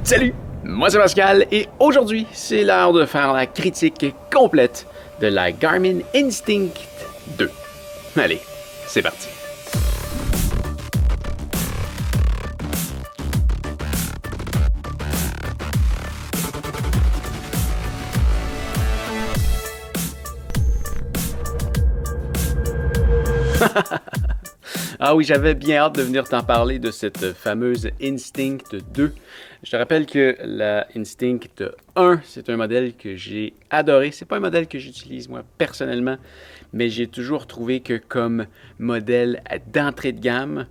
Salut, moi c'est Pascal et aujourd'hui c'est l'heure de faire la critique complète de la Garmin Instinct 2. Allez, c'est parti. Ah oui, j'avais bien hâte de venir t'en parler de cette fameuse Instinct 2. Je te rappelle que la Instinct 1, c'est un modèle que j'ai adoré. C'est pas un modèle que j'utilise moi personnellement, mais j'ai toujours trouvé que comme modèle d'entrée de gamme,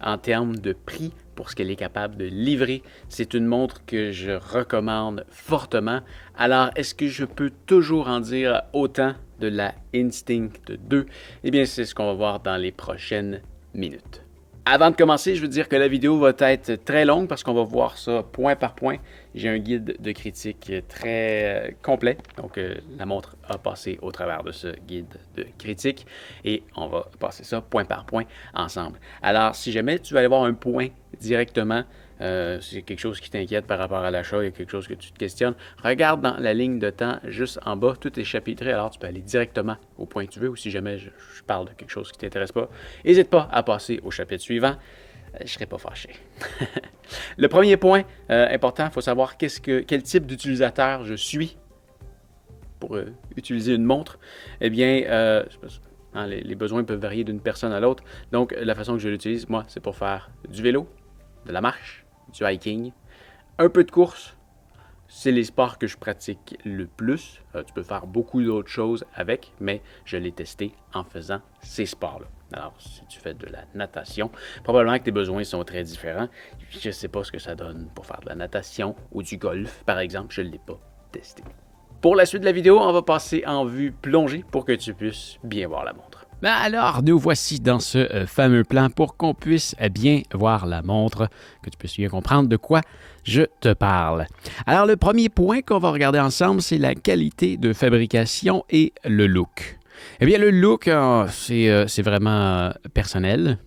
en termes de prix, pour ce qu'elle est capable de livrer, c'est une montre que je recommande fortement. Alors, est-ce que je peux toujours en dire autant de la Instinct 2? Eh bien, c'est ce qu'on va voir dans les prochaines minutes. Avant de commencer, je veux dire que la vidéo va être très longue parce qu'on va voir ça point par point. J'ai un guide de critique très complet, donc la montre a passé au travers de ce guide de critique et on va passer ça point par point ensemble. Alors, si jamais tu vas aller voir un point directement, c'est quelque chose qui t'inquiète par rapport à l'achat, il y a quelque chose que tu te questionnes, regarde dans la ligne de temps juste en bas, tout est chapitré, alors tu peux aller directement au point que tu veux, ou si jamais je parle de quelque chose qui ne t'intéresse pas, n'hésite pas à passer au chapitre suivant, je ne serai pas fâché. Le premier point important, il faut savoir quel type d'utilisateur je suis pour utiliser une montre. Eh bien, les besoins peuvent varier d'une personne à l'autre, donc la façon que je l'utilise, moi, c'est pour faire du vélo, de la marche, du hiking, un peu de course. C'est les sports que je pratique le plus. Tu peux faire beaucoup d'autres choses avec, mais je l'ai testé en faisant ces sports-là. Alors, si tu fais de la natation, probablement que tes besoins sont très différents. Je ne sais pas ce que ça donne pour faire de la natation ou du golf, par exemple. Je ne l'ai pas testé. Pour la suite de la vidéo, on va passer en vue plongée pour que tu puisses bien voir la montre. Alors, nous voici dans ce fameux plan pour qu'on puisse bien voir la montre, que tu puisses bien comprendre de quoi je te parle. Alors, le premier point qu'on va regarder ensemble, c'est la qualité de fabrication et le look. Eh bien, le look, c'est vraiment personnel.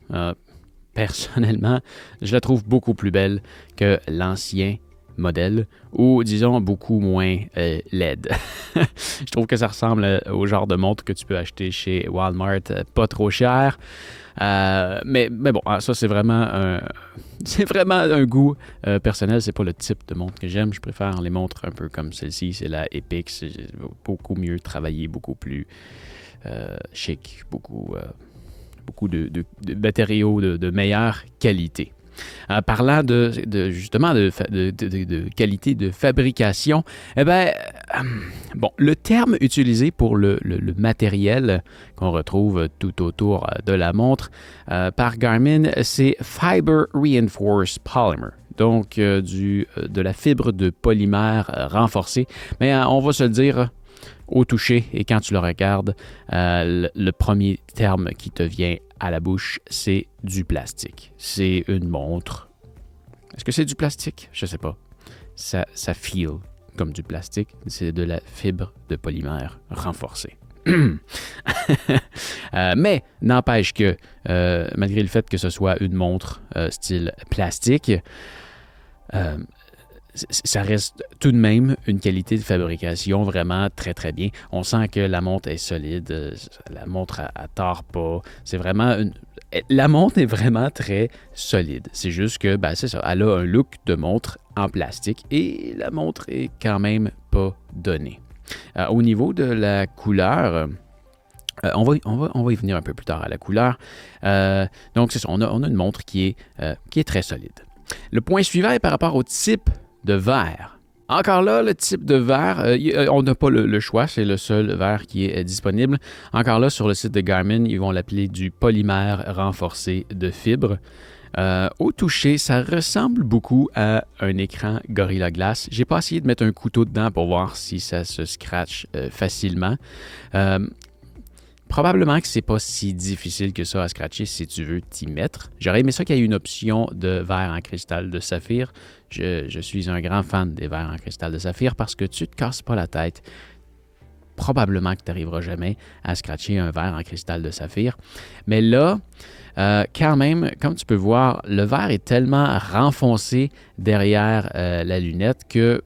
Personnellement, je la trouve beaucoup plus belle que l'ancien modèle, ou disons beaucoup moins LED. Je trouve que ça ressemble au genre de montre que tu peux acheter chez Walmart, pas trop cher. Mais bon, ça c'est vraiment un goût personnel. C'est pas le type de montre que j'aime. Je préfère les montres un peu comme celle-ci. C'est la Epix. C'est beaucoup mieux travaillé, beaucoup plus chic, beaucoup de matériaux de meilleure qualité. Parlant justement de qualité de fabrication, eh bien, bon, le terme utilisé pour le matériel qu'on retrouve tout autour de la montre par Garmin, c'est Fiber Reinforced Polymer. Donc, de la fibre de polymère renforcée. Mais on va se le dire, au toucher et quand tu le regardes, le premier terme qui te vient à la bouche, c'est du plastique. C'est une montre. Est-ce que c'est du plastique? Je ne sais pas. Ça feel comme du plastique. C'est de la fibre de polymère renforcée. Mais n'empêche que, malgré le fait que ce soit une montre style plastique, ça reste tout de même une qualité de fabrication vraiment très, très bien. On sent que la montre est solide, la montre ne tord pas. C'est vraiment la montre est vraiment très solide. C'est juste que, c'est ça, elle a un look de montre en plastique et la montre est quand même pas donnée. Au niveau de la couleur, on va y venir un peu plus tard à la couleur. Donc, c'est ça, on a une montre qui est très solide. Le point suivant est par rapport au type de verre. Encore là, le type de verre, on n'a pas le choix, c'est le seul verre qui est disponible. Encore là, sur le site de Garmin, ils vont l'appeler du polymère renforcé de fibre. Au toucher, ça ressemble beaucoup à un écran Gorilla Glass. J'ai pas essayé de mettre un couteau dedans pour voir si ça se scratch facilement. Probablement que c'est pas si difficile que ça à scratcher si tu veux t'y mettre. J'aurais aimé ça qu'il y ait une option de verre en cristal de saphir. Je suis un grand fan des verres en cristal de saphir parce que tu ne te casses pas la tête. probablement que tu n'arriveras jamais à scratcher un verre en cristal de saphir. Mais là, quand même, comme tu peux voir, le verre est tellement renfoncé derrière la lunette que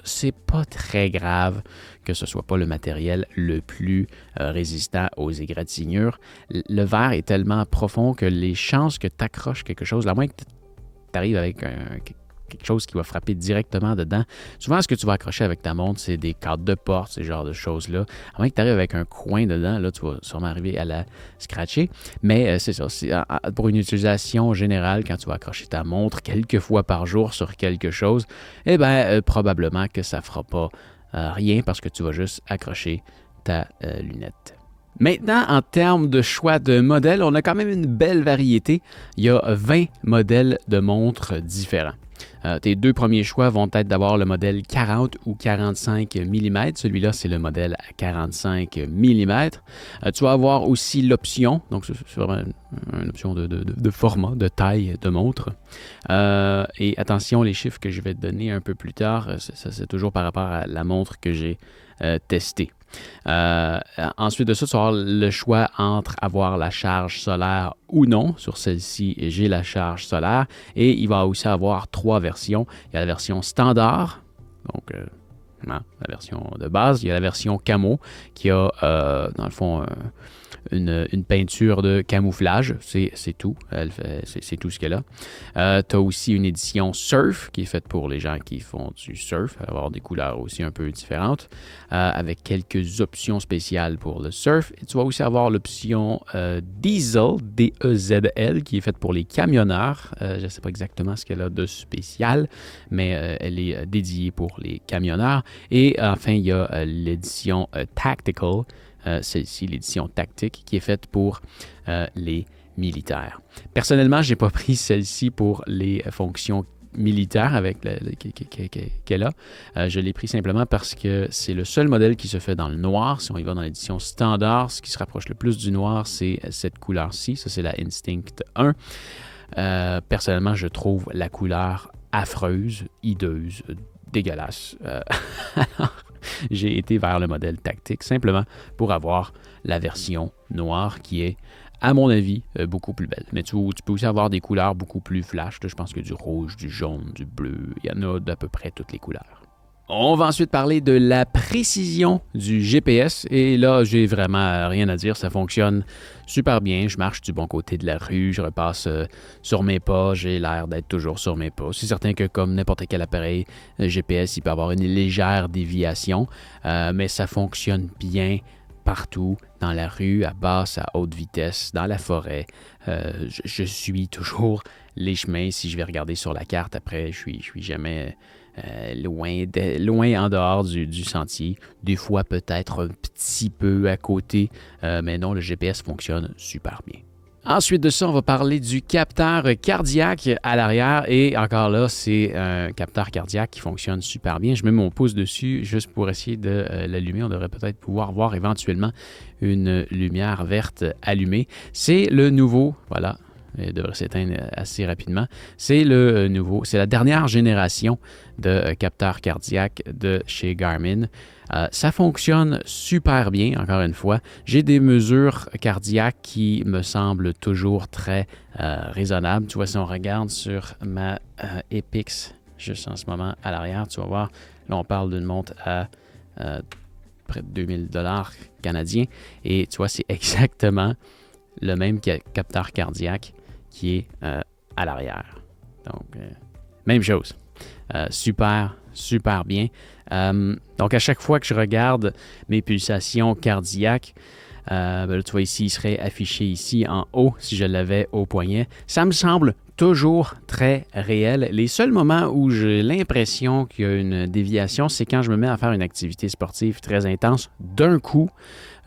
c'est pas très grave que ce soit pas le matériel le plus résistant aux égratignures. Le verre est tellement profond que les chances que tu accroches quelque chose, à moins que tu arrives avec quelque chose qui va frapper directement dedans. Souvent, ce que tu vas accrocher avec ta montre, c'est des cadres de porte, ce genre de choses-là. À moins que tu arrives avec un coin dedans, là, tu vas sûrement arriver à la scratcher. Mais c'est ça, pour une utilisation générale, quand tu vas accrocher ta montre quelques fois par jour sur quelque chose, eh bien, probablement que ça ne fera pas rien parce que tu vas juste accrocher ta lunette. Maintenant, en termes de choix de modèles, on a quand même une belle variété. Il y a 20 modèles de montres différents. Tes deux premiers choix vont être d'avoir le modèle 40 ou 45 mm. Celui-là, c'est le modèle à 45 mm. Tu vas avoir aussi l'option, donc c'est vraiment une option de format, de taille de montre. Et attention, les chiffres que je vais te donner un peu plus tard, ça c'est toujours par rapport à la montre que j'ai testée. Ensuite de ça, tu vas avoir le choix entre avoir la charge solaire ou non. Sur celle-ci, j'ai la charge solaire et il va aussi avoir trois versions. Il y a la version standard, donc la version de base. Il y a la version camo qui a, dans le fond, une peinture de camouflage, c'est tout. C'est tout ce qu'elle a. Tu as aussi une édition surf qui est faite pour les gens qui font du surf, avoir des couleurs aussi un peu différentes, avec quelques options spéciales pour le surf. Et tu vas aussi avoir l'option Diesel, D-E-Z-L, qui est faite pour les camionneurs. Je ne sais pas exactement ce qu'elle a de spécial, mais elle est dédiée pour les camionneurs. Et enfin, il y a l'édition Tactical, celle-ci, l'édition tactique, qui est faite pour les militaires. Personnellement, je n'ai pas pris celle-ci pour les fonctions militaires qu'elle a. Je l'ai pris simplement parce que c'est le seul modèle qui se fait dans le noir. Si on y va dans l'édition standard, ce qui se rapproche le plus du noir, c'est cette couleur-ci. Ça, c'est la Instinct 1. Personnellement, je trouve la couleur affreuse, hideuse, dégueulasse. J'ai été vers le modèle tactique simplement pour avoir la version noire qui est, à mon avis, beaucoup plus belle. Mais tu peux aussi avoir des couleurs beaucoup plus flash. Je pense que du rouge, du jaune, du bleu, il y en a d'à peu près toutes les couleurs. On va ensuite parler de la précision du GPS et là, j'ai vraiment rien à dire. Ça fonctionne super bien. Je marche du bon côté de la rue, je repasse sur mes pas. J'ai l'air d'être toujours sur mes pas. C'est certain que comme n'importe quel appareil GPS, il peut avoir une légère déviation, mais ça fonctionne bien partout, dans la rue, à basse, à haute vitesse, dans la forêt. Je suis toujours les chemins. Si je vais regarder sur la carte après, je suis jamais loin en dehors du sentier. Des fois, peut-être un petit peu à côté, mais non, le GPS fonctionne super bien. Ensuite de ça, on va parler du capteur cardiaque à l'arrière. Et encore là, c'est un capteur cardiaque qui fonctionne super bien. Je mets mon pouce dessus juste pour essayer de l'allumer. On devrait peut-être pouvoir voir éventuellement une lumière verte allumée. C'est le nouveau, voilà. Il devrait s'éteindre assez rapidement. C'est la dernière génération de capteurs cardiaques de chez Garmin. Ça fonctionne super bien, encore une fois. J'ai des mesures cardiaques qui me semblent toujours très raisonnables. Tu vois, si on regarde sur ma Epix, juste en ce moment à l'arrière, tu vas voir, là on parle d'une montre à près de 2000 $ canadiens. Et tu vois, c'est exactement le même capteur cardiaque qui est à l'arrière. Donc, même chose. Super bien. Donc, à chaque fois que je regarde mes pulsations cardiaques, là, tu vois ici, il serait affiché ici en haut si je l'avais au poignet. Ça me semble toujours très réel. Les seuls moments où j'ai l'impression qu'il y a une déviation, c'est quand je me mets à faire une activité sportive très intense. D'un coup,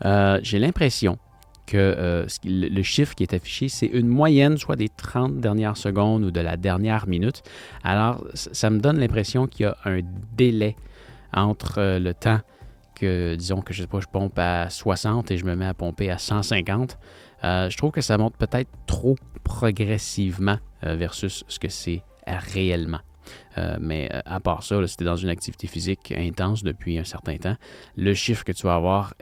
j'ai l'impression que le chiffre qui est affiché, c'est une moyenne, soit des 30 dernières secondes ou de la dernière minute. Alors, ça me donne l'impression qu'il y a un délai entre le temps que, disons que je sais pas, je pompe à 60 et je me mets à pomper à 150. Je trouve que ça monte peut-être trop progressivement versus ce que c'est réellement. Mais à part ça, là, si tu es dans une activité physique intense depuis un certain temps, le chiffre que tu vas avoir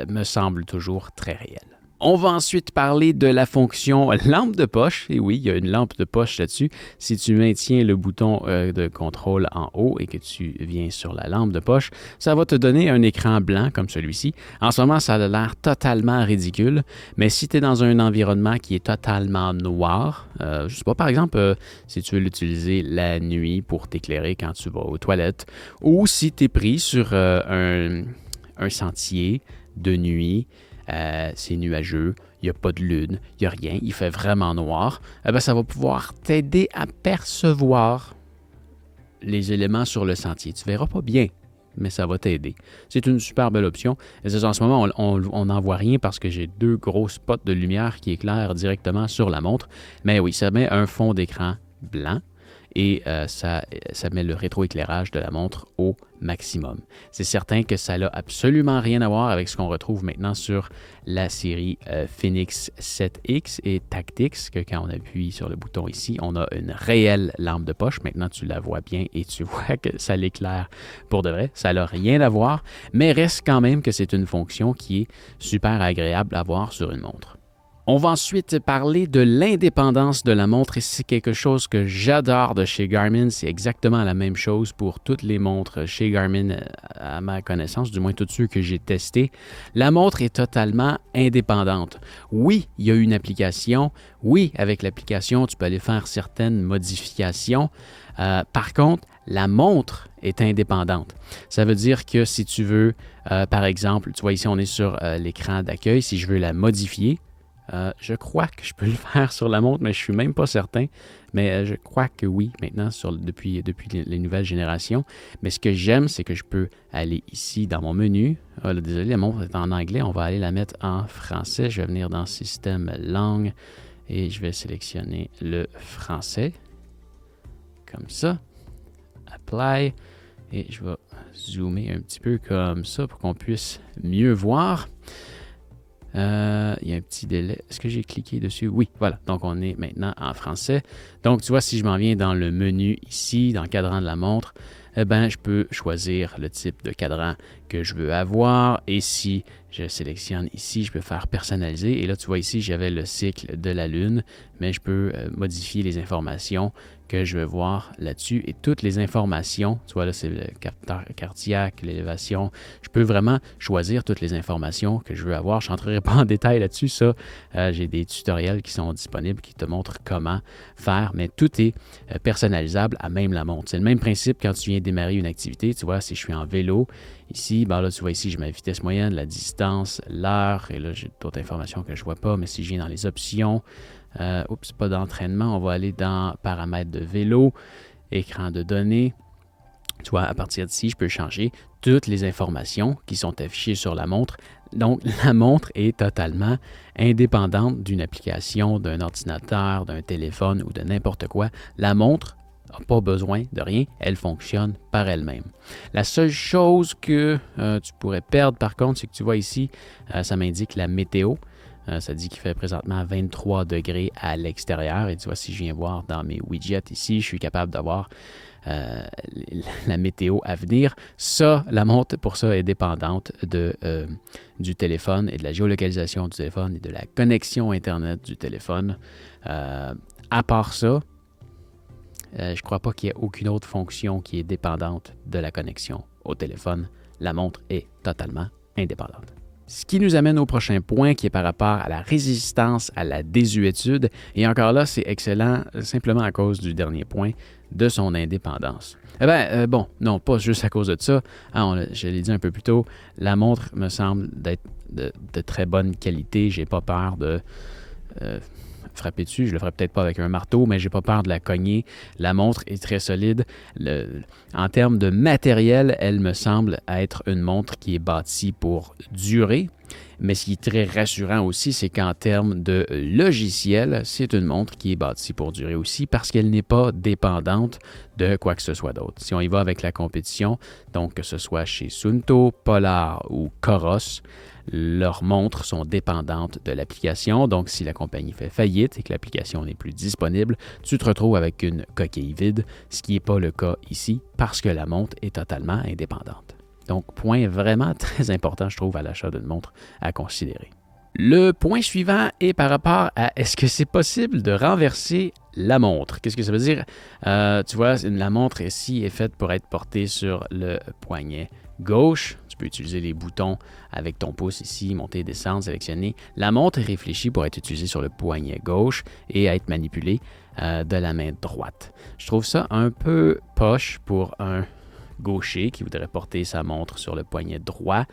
me semble toujours très réel. On va ensuite parler de la fonction lampe de poche. Et oui, il y a une lampe de poche là-dessus. Si tu maintiens le bouton de contrôle en haut et que tu viens sur la lampe de poche, ça va te donner un écran blanc comme celui-ci. En ce moment, ça a l'air totalement ridicule, mais si tu es dans un environnement qui est totalement noir, je ne sais pas, par exemple, si tu veux l'utiliser la nuit pour t'éclairer quand tu vas aux toilettes, ou si tu es pris sur un sentier de nuit, c'est nuageux, il n'y a pas de lune, il n'y a rien, il fait vraiment noir, ça va pouvoir t'aider à percevoir les éléments sur le sentier. Tu ne verras pas bien, mais ça va t'aider. C'est une super belle option. Et en ce moment, on n'en voit rien parce que j'ai 2 gros spots de lumière qui éclairent directement sur la montre. Mais oui, ça met un fond d'écran blanc et ça met le rétroéclairage de la montre au maximum. C'est certain que ça n'a absolument rien à voir avec ce qu'on retrouve maintenant sur la série Phoenix 7X et Tactix, que quand on appuie sur le bouton ici, on a une réelle lampe de poche. Maintenant, tu la vois bien et tu vois que ça l'éclaire pour de vrai. Ça n'a rien à voir, mais reste quand même que c'est une fonction qui est super agréable à voir sur une montre. On va ensuite parler de l'indépendance de la montre et c'est quelque chose que j'adore de chez Garmin. C'est exactement la même chose pour toutes les montres chez Garmin à ma connaissance, du moins tous ceux que j'ai testés. La montre est totalement indépendante. Oui, il y a une application. Oui, avec l'application, tu peux aller faire certaines modifications. Par contre, la montre est indépendante. Ça veut dire que si tu veux, par exemple, tu vois ici, on est sur l'écran d'accueil. Si je veux la modifier, je crois que je peux le faire sur la montre, mais je ne suis même pas certain. Mais je crois que oui, maintenant, depuis les nouvelles générations. Mais ce que j'aime, c'est que je peux aller ici dans mon menu. Désolé, la montre est en anglais. On va aller la mettre en français. Je vais venir dans Système langue et je vais sélectionner le français. Comme ça. Apply. Et je vais zoomer un petit peu comme ça pour qu'on puisse mieux voir. Il y a un petit délai. Est-ce que j'ai cliqué dessus? Oui, voilà. Donc, on est maintenant en français. Donc, tu vois, si je m'en viens dans le menu ici, dans le cadran de la montre, je peux choisir le type de cadran que je veux avoir. Et si je sélectionne ici, je peux faire personnaliser. Et là, tu vois ici, j'avais le cycle de la Lune, mais je peux modifier les informations que je veux voir là-dessus. Et toutes les informations, tu vois là, c'est le capteur cardiaque, l'élévation. Je peux vraiment choisir toutes les informations que je veux avoir. Je n'entrerai pas en détail là-dessus. Ça, j'ai des tutoriels qui sont disponibles qui te montrent comment faire, mais tout est personnalisable à même la montre. C'est le même principe quand tu viens démarrer une activité. Tu vois, si je suis en vélo, ici, là, tu vois ici, j'ai ma vitesse moyenne, la distance, l'heure, et là, j'ai d'autres informations que je ne vois pas, mais si je viens dans les options, pas d'entraînement, on va aller dans paramètres de vélo, écran de données. Tu vois, à partir d'ici, je peux changer toutes les informations qui sont affichées sur la montre. Donc, la montre est totalement indépendante d'une application, d'un ordinateur, d'un téléphone ou de n'importe quoi. La montre n'a pas besoin de rien, elle fonctionne par elle-même. La seule chose que tu pourrais perdre, par contre, c'est que tu vois ici, ça m'indique la météo. Ça dit qu'il fait présentement 23 degrés à l'extérieur. Et tu vois, si je viens voir dans mes widgets ici, je suis capable d'avoir la météo à venir. Ça, la montre, pour ça, est dépendante du téléphone et de la géolocalisation du téléphone et de la connexion Internet du téléphone. À part ça, je ne crois pas qu'il y ait aucune autre fonction qui est dépendante de la connexion au téléphone. La montre est totalement indépendante. Ce qui nous amène au prochain point qui est par rapport à la résistance à la désuétude. Et encore là, c'est excellent simplement à cause du dernier point de son indépendance. Non, pas juste à cause de ça. Je l'ai dit un peu plus tôt, la montre me semble d'être de très bonne qualité. J'ai pas peur de frapper dessus. Je le ferai peut-être pas avec un marteau, mais j'ai pas peur de la cogner. La montre est très solide. En termes de matériel, elle me semble être une montre qui est bâtie pour durer. Mais ce qui est très rassurant aussi, c'est qu'en termes de logiciel, c'est une montre qui est bâtie pour durer aussi parce qu'elle n'est pas dépendante de quoi que ce soit d'autre. Si on y va avec la compétition, donc que ce soit chez Suunto, Polar ou Coros, leurs montres sont dépendantes de l'application. Donc, si la compagnie fait faillite et que l'application n'est plus disponible, tu te retrouves avec une coquille vide, ce qui n'est pas le cas ici parce que la montre est totalement indépendante. Donc, point vraiment très important, je trouve, à l'achat d'une montre à considérer. Le point suivant est par rapport à est-ce que c'est possible de renverser la montre? Qu'est-ce que ça veut dire? Tu vois, la montre ici est faite pour être portée sur le poignet gauche. Tu peux utiliser les boutons avec ton pouce ici, monter, descendre, sélectionner. La montre est réfléchie pour être utilisée sur le poignet gauche et être manipulée de la main droite. Je trouve ça un peu poche pour un gaucher qui voudrait porter sa montre sur le poignet droit.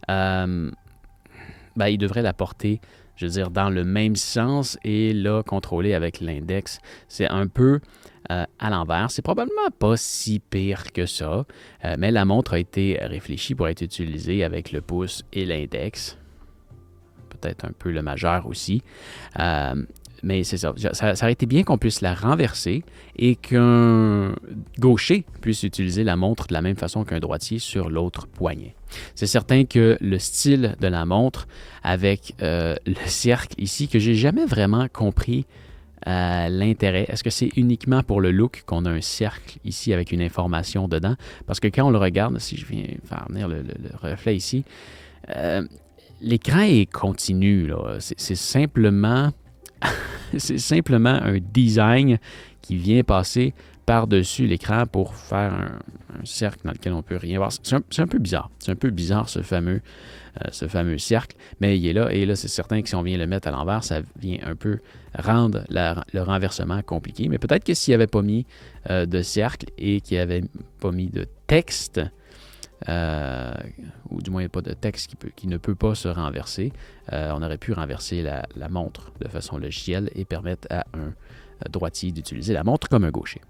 Il devrait la porter, je veux dire, dans le même sens et là, contrôler avec l'index. C'est un peu à l'envers. C'est probablement pas si pire que ça, mais la montre a été réfléchie pour être utilisée avec le pouce et l'index. Peut-être un peu le majeur aussi. Mais c'est ça. Ça aurait été bien qu'on puisse la renverser et qu'un gaucher puisse utiliser la montre de la même façon qu'un droitier sur l'autre poignet. C'est certain que le style de la montre avec le cercle ici, que j'ai jamais vraiment compris l'intérêt. Est-ce que c'est uniquement pour le look qu'on a un cercle ici avec une information dedans? Parce que quand on le regarde, si je viens faire venir le reflet ici, l'écran est continu, là. C'est simplement un design qui vient passer par-dessus l'écran pour faire un cercle dans lequel on ne peut rien voir. C'est un peu bizarre. C'est un peu bizarre ce fameux cercle, mais il est là. Et là, c'est certain que si on vient le mettre à l'envers, ça vient un peu rendre le renversement compliqué. Mais peut-être que s'il n'y avait pas mis de cercle et qu'il n'y avait pas mis de texte, ou du moins pas de texte qui ne peut pas se renverser, on aurait pu renverser la montre de façon logicielle et permettre à un droitier d'utiliser la montre comme un gaucher.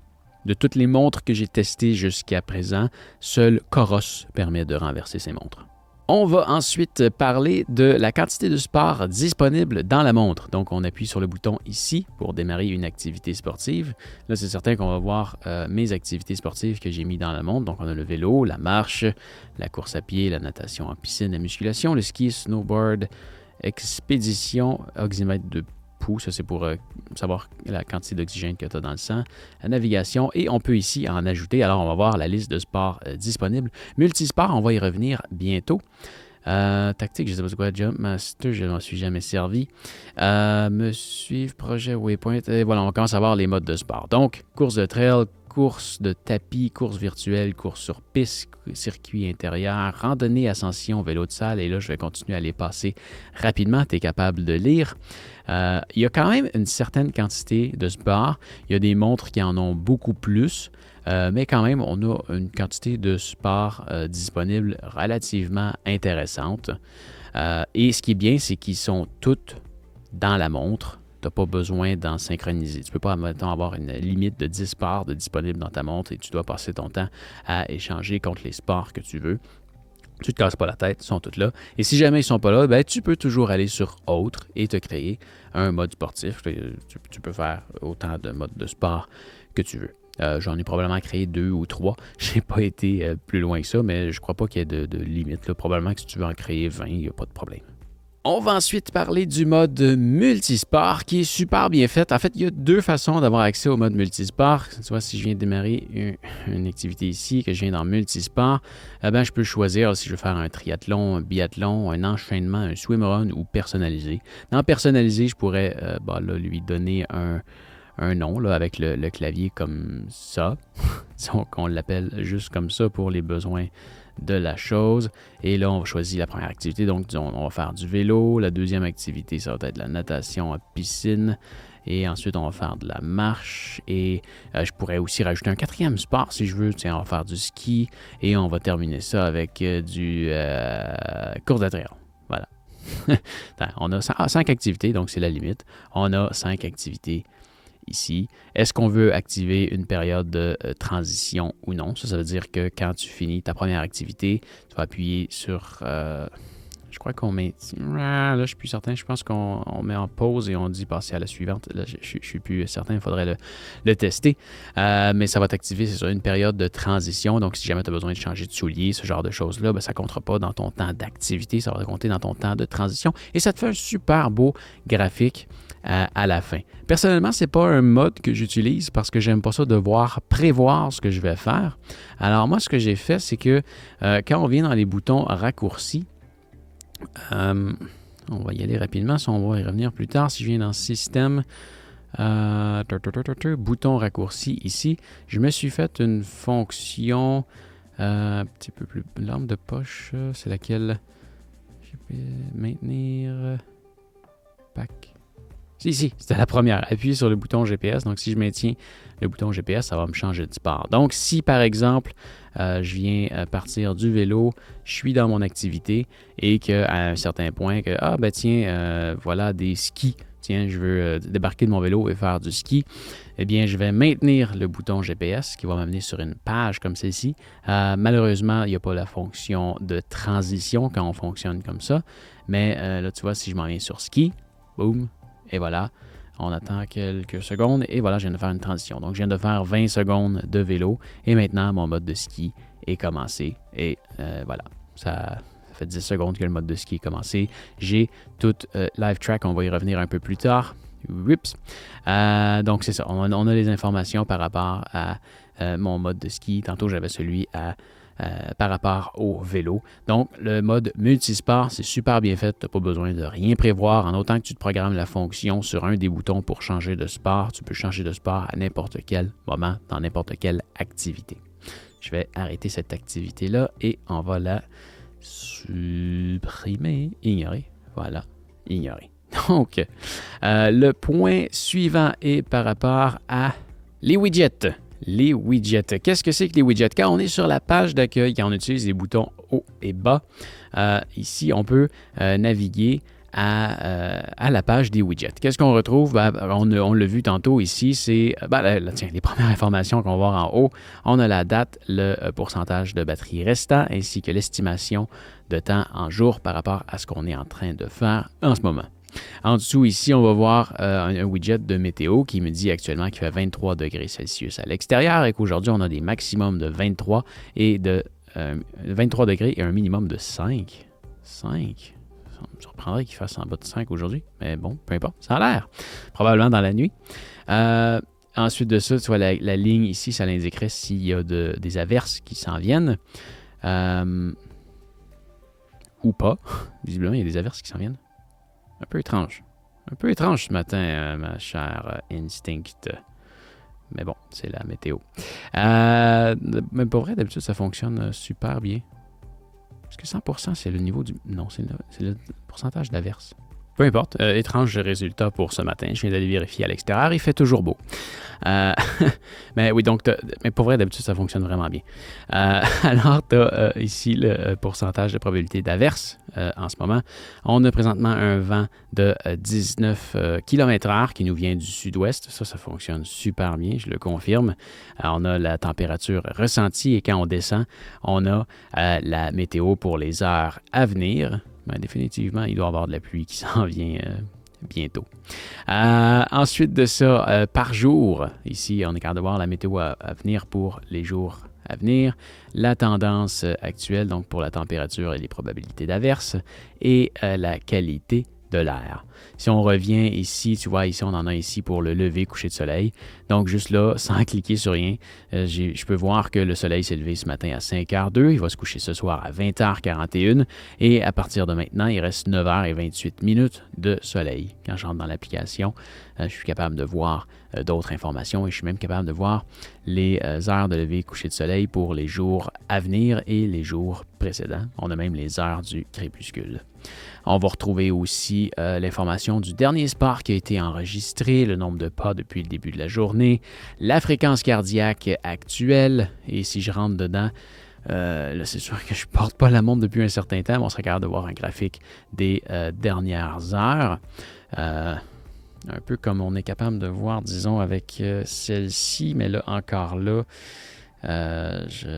De toutes les montres que j'ai testées jusqu'à présent, seul Coros permet de renverser ces montres. On va ensuite parler de la quantité de sport disponible dans la montre. Donc, on appuie sur le bouton ici pour démarrer une activité sportive. Là, c'est certain qu'on va voir mes activités sportives que j'ai mis dans la montre. Donc, on a le vélo, la marche, la course à pied, la natation en piscine, la musculation, le ski, snowboard, expédition, oxymètre de pouls. Ça, c'est pour savoir la quantité d'oxygène que tu as dans le sang, la navigation. Et on peut ici en ajouter. Alors, on va voir la liste de sports disponibles. Multisport, on va y revenir bientôt. Tactique, je ne sais pas c'est quoi, Jump Master, je n'en suis jamais servi. Me suivre, projet, waypoint. Et voilà, on commence à voir les modes de sport. Donc, course de trail, course de tapis, course virtuelle, course sur piste, circuit intérieur, randonnée, ascension, vélo de salle. Et là, je vais continuer à les passer rapidement. Tu es capable de lire. Il y a quand même une certaine quantité de sports. Il y a des montres qui en ont beaucoup plus. Mais quand même, on a une quantité de sports disponibles relativement intéressante. Et ce qui est bien, c'est qu'ils sont tous dans la montre. Tu n'as pas besoin d'en synchroniser. Tu ne peux pas, mettons, avoir une limite de 10 sports disponibles dans ta montre et tu dois passer ton temps à échanger contre les sports que tu veux. Tu ne te casses pas la tête, ils sont tous là. Et si jamais ils ne sont pas là, ben, tu peux toujours aller sur Autre et te créer un mode sportif. Tu peux faire autant de modes de sport que tu veux. J'en ai probablement créé 2 ou 3. Je n'ai pas été plus loin que ça, mais je ne crois pas qu'il y ait de limite, là. Probablement que si tu veux en créer 20, il n'y a pas de problème. On va ensuite parler du mode multisport qui est super bien fait. En fait, il y a 2 façons d'avoir accès au mode multisport. Tu vois, si je viens de démarrer une activité ici, que je viens dans multisport, je peux choisir si je veux faire un triathlon, un biathlon, un enchaînement, un swimrun ou personnalisé. Dans personnalisé, je pourrais lui donner un nom là, avec le clavier comme ça. Donc, on l'appelle juste comme ça pour les besoins de la chose. Et là, on va choisir la première activité. Donc, disons, on va faire du vélo. La deuxième activité, ça va être la natation à piscine. Et ensuite, on va faire de la marche. Et je pourrais aussi rajouter un 4e sport si je veux. Tiens, on va faire du ski. Et on va terminer ça avec du course de trail. Voilà. On a 5 activités, donc c'est la limite. On a 5 activités ici. Est-ce qu'on veut activer une période de transition ou non? Ça veut dire que quand tu finis ta première activité, tu vas appuyer sur Je crois qu'on met... Là, je suis plus certain. Je pense qu'on met en pause et on dit passer à la suivante. Là, je suis plus certain. Il faudrait le tester. Mais ça va t'activer, c'est sur une période de transition. Donc, si jamais tu as besoin de changer de soulier, ce genre de choses-là, ben, ça ne comptera pas dans ton temps d'activité. Ça va compter dans ton temps de transition. Et ça te fait un super beau graphique à la fin. Personnellement, ce n'est pas un mode que j'utilise parce que j'aime pas ça devoir prévoir ce que je vais faire. Alors, moi, ce que j'ai fait, c'est que quand on vient dans les boutons raccourcis, on va y aller rapidement, si on va y revenir plus tard. Si je viens dans Système, bouton raccourci ici, je me suis fait une fonction un petit peu plus... Lampe de poche, c'est laquelle? Je peux maintenir... Pack. Si, c'était la première. Appuyez sur le bouton GPS. Donc, si je maintiens le bouton GPS, ça va me changer de sport. Donc, si par exemple, je viens partir du vélo, je suis dans mon activité et qu'à un certain point, voilà des skis. Tiens, je veux débarquer de mon vélo et faire du ski. Eh bien, je vais maintenir le bouton GPS qui va m'amener sur une page comme celle-ci. Malheureusement, il n'y a pas la fonction de transition quand on fonctionne comme ça. Mais là, tu vois, si je m'en viens sur ski, boum, et voilà, on attend quelques secondes et voilà, je viens de faire une transition. Donc, je viens de faire 20 secondes de vélo et maintenant, mon mode de ski est commencé. Et voilà, ça fait 10 secondes que le mode de ski est commencé. J'ai tout Live Track, on va y revenir un peu plus tard. Oups. Donc, c'est ça, on a les informations par rapport à mon mode de ski. Tantôt, j'avais celui par rapport au vélo. Donc, le mode multisport, c'est super bien fait. Tu n'as pas besoin de rien prévoir. En autant que tu te programmes la fonction sur un des boutons pour changer de sport, tu peux changer de sport à n'importe quel moment, dans n'importe quelle activité. Je vais arrêter cette activité-là et on va la supprimer, ignorer. Voilà, ignorer. Donc, le point suivant est par rapport à les widgets. Les widgets. Qu'est-ce que c'est que les widgets? Quand on est sur la page d'accueil, quand on utilise les boutons haut et bas, ici, on peut naviguer à la page des widgets. Qu'est-ce qu'on retrouve? On l'a vu tantôt ici, c'est les premières informations qu'on va voir en haut. On a la date, le pourcentage de batterie restant, ainsi que l'estimation de temps en jours par rapport à ce qu'on est en train de faire en ce moment. En dessous, ici, on va voir un widget de météo qui me dit actuellement qu'il fait 23 degrés Celsius à l'extérieur et qu'aujourd'hui, on a des maximums de 23 et de 23 degrés et un minimum de 5. 5? Ça me surprendrait qu'il fasse en bas de 5 aujourd'hui, mais bon, peu importe, ça a l'air. Probablement dans la nuit. Ensuite de ça, tu vois, la ligne ici, ça l'indiquerait s'il y a des averses qui s'en viennent. Ou pas. Visiblement, il y a des averses qui s'en viennent. Un peu étrange. Un peu étrange ce matin, ma chère Instinct. Mais bon, c'est la météo. Mais pour vrai, d'habitude, ça fonctionne super bien. Est-ce que 100%, c'est le niveau du... Non, c'est le pourcentage d'averse. Peu importe, étrange résultat pour ce matin. Je viens d'aller vérifier à l'extérieur. Il fait toujours beau. Mais oui, donc, mais pour vrai, d'habitude, ça fonctionne vraiment bien. Alors, tu as ici le pourcentage de probabilité d'averse en ce moment. On a présentement un vent de 19 km/h qui nous vient du sud-ouest. Ça fonctionne super bien, je le confirme. On a la température ressentie et quand on descend, on a la météo pour les heures à venir. Ben, définitivement, il doit y avoir de la pluie qui s'en vient bientôt. Ensuite de ça, par jour, ici, on est capable de voir la météo à venir pour les jours à venir, la tendance actuelle, donc pour la température et les probabilités d'averse, et la qualité de l'air. Si on revient ici, tu vois, ici, on en a ici pour le lever, coucher de soleil. Donc, juste là, sans cliquer sur rien, je peux voir que le soleil s'est levé ce matin à 5h02. Il va se coucher ce soir à 20h41. Et à partir de maintenant, il reste 9h28 de soleil. Quand je rentre dans l'application, je suis capable de voir d'autres informations et je suis même capable de voir les heures de lever, coucher de soleil pour les jours à venir et les jours précédents. On a même les heures du crépuscule. On va retrouver aussi l'information du dernier sport qui a été enregistré, le nombre de pas depuis le début de la journée, la fréquence cardiaque actuelle, et si je rentre dedans, là c'est sûr que je ne porte pas la montre depuis un certain temps, mais on serait capable de voir un graphique des dernières heures. Un peu comme on est capable de voir, disons, avec celle-ci, mais là, encore là, je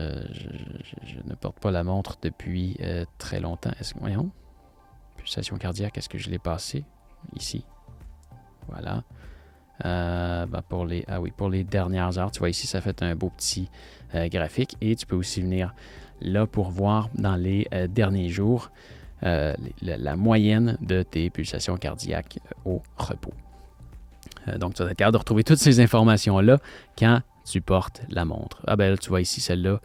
ne porte pas la montre depuis très longtemps. Voyons. pulsation cardiaque, est-ce que je l'ai passé? Ici. Voilà. Pour les dernières heures, tu vois ici, ça fait un beau petit graphique. Et tu peux aussi venir là pour voir dans les derniers jours la moyenne de tes pulsations cardiaques au repos. Donc, tu vas être capable de retrouver toutes ces informations-là quand tu portes la montre. Là, tu vois ici, celle-là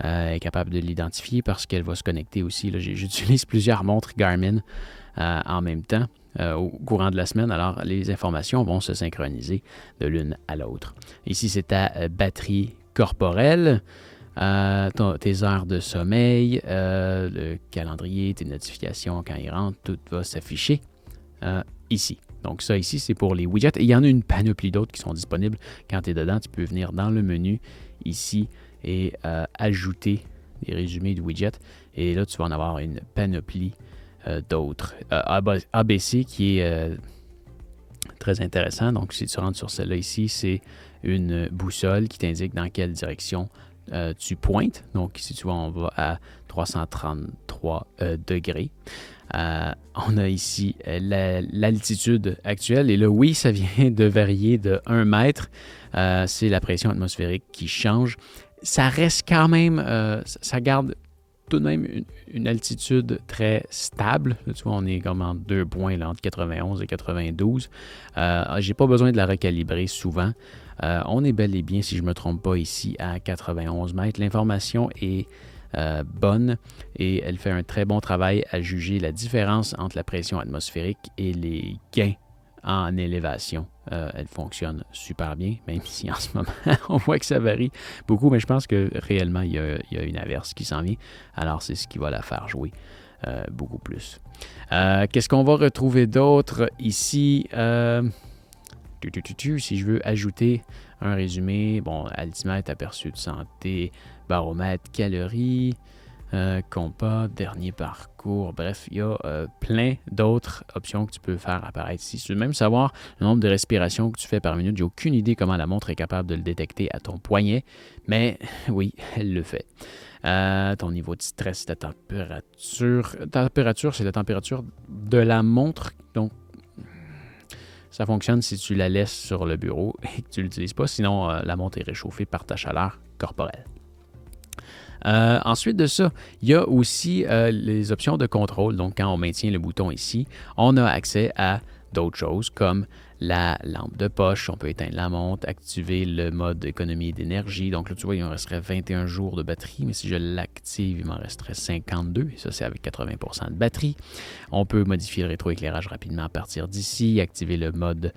est capable de l'identifier parce qu'elle va se connecter aussi. Là, j'utilise plusieurs montres Garmin en même temps au courant de la semaine. Alors, les informations vont se synchroniser de l'une à l'autre. Ici, c'est ta batterie corporelle. Tes heures de sommeil, le calendrier, tes notifications quand ils rentrent, tout va s'afficher ici. Donc ça ici, c'est pour les widgets. Et il y en a une panoplie d'autres qui sont disponibles. Quand tu es dedans, tu peux venir dans le menu ici et ajouter des résumés de widgets. Et là, tu vas en avoir une panoplie d'autres. ABC qui est très intéressant. Donc si tu rentres sur celle-là ici, c'est une boussole qui t'indique dans quelle direction tu pointes. Donc, ici, tu vois, on va à 333 degrés. On a ici l'altitude actuelle. Et là, oui, ça vient de varier de 1 mètre. C'est la pression atmosphérique qui change. Ça reste quand même, ça garde tout de même une altitude très stable. Là, tu vois, on est comme en 2 points, là, entre 91 et 92. J'ai pas besoin de la recalibrer souvent. On est bel et bien, si je ne me trompe pas, ici à 91 mètres. L'information est bonne et elle fait un très bon travail à juger la différence entre la pression atmosphérique et les gains en élévation. Elle fonctionne super bien, même si en ce moment, on voit que ça varie beaucoup, mais je pense que réellement, il y a une averse qui s'en vient. Alors, c'est ce qui va la faire jouer beaucoup plus. Qu'est-ce qu'on va retrouver d'autre ici? Si je veux ajouter un résumé, altimètre, aperçu de santé, baromètre, calories, compas, dernier parcours, bref, il y a plein d'autres options que tu peux faire apparaître ici. Si tu veux même savoir le nombre de respirations que tu fais par minute, j'ai aucune idée comment la montre est capable de le détecter à ton poignet, mais oui, elle le fait. Ton niveau de stress, ta température. Température, c'est la température de la montre, donc ça fonctionne si tu la laisses sur le bureau et que tu ne l'utilises pas, sinon la montre est réchauffée par ta chaleur corporelle. Ensuite de ça, il y a aussi les options de contrôle. Donc, quand on maintient le bouton ici, on a accès à d'autres choses comme la lampe de poche. On peut éteindre la montre, activer le mode économie d'énergie. Donc là, tu vois, il me resterait 21 jours de batterie, mais si je l'active, il m'en resterait 52. Et ça, c'est avec 80% de batterie. On peut modifier le rétroéclairage rapidement à partir d'ici, activer le mode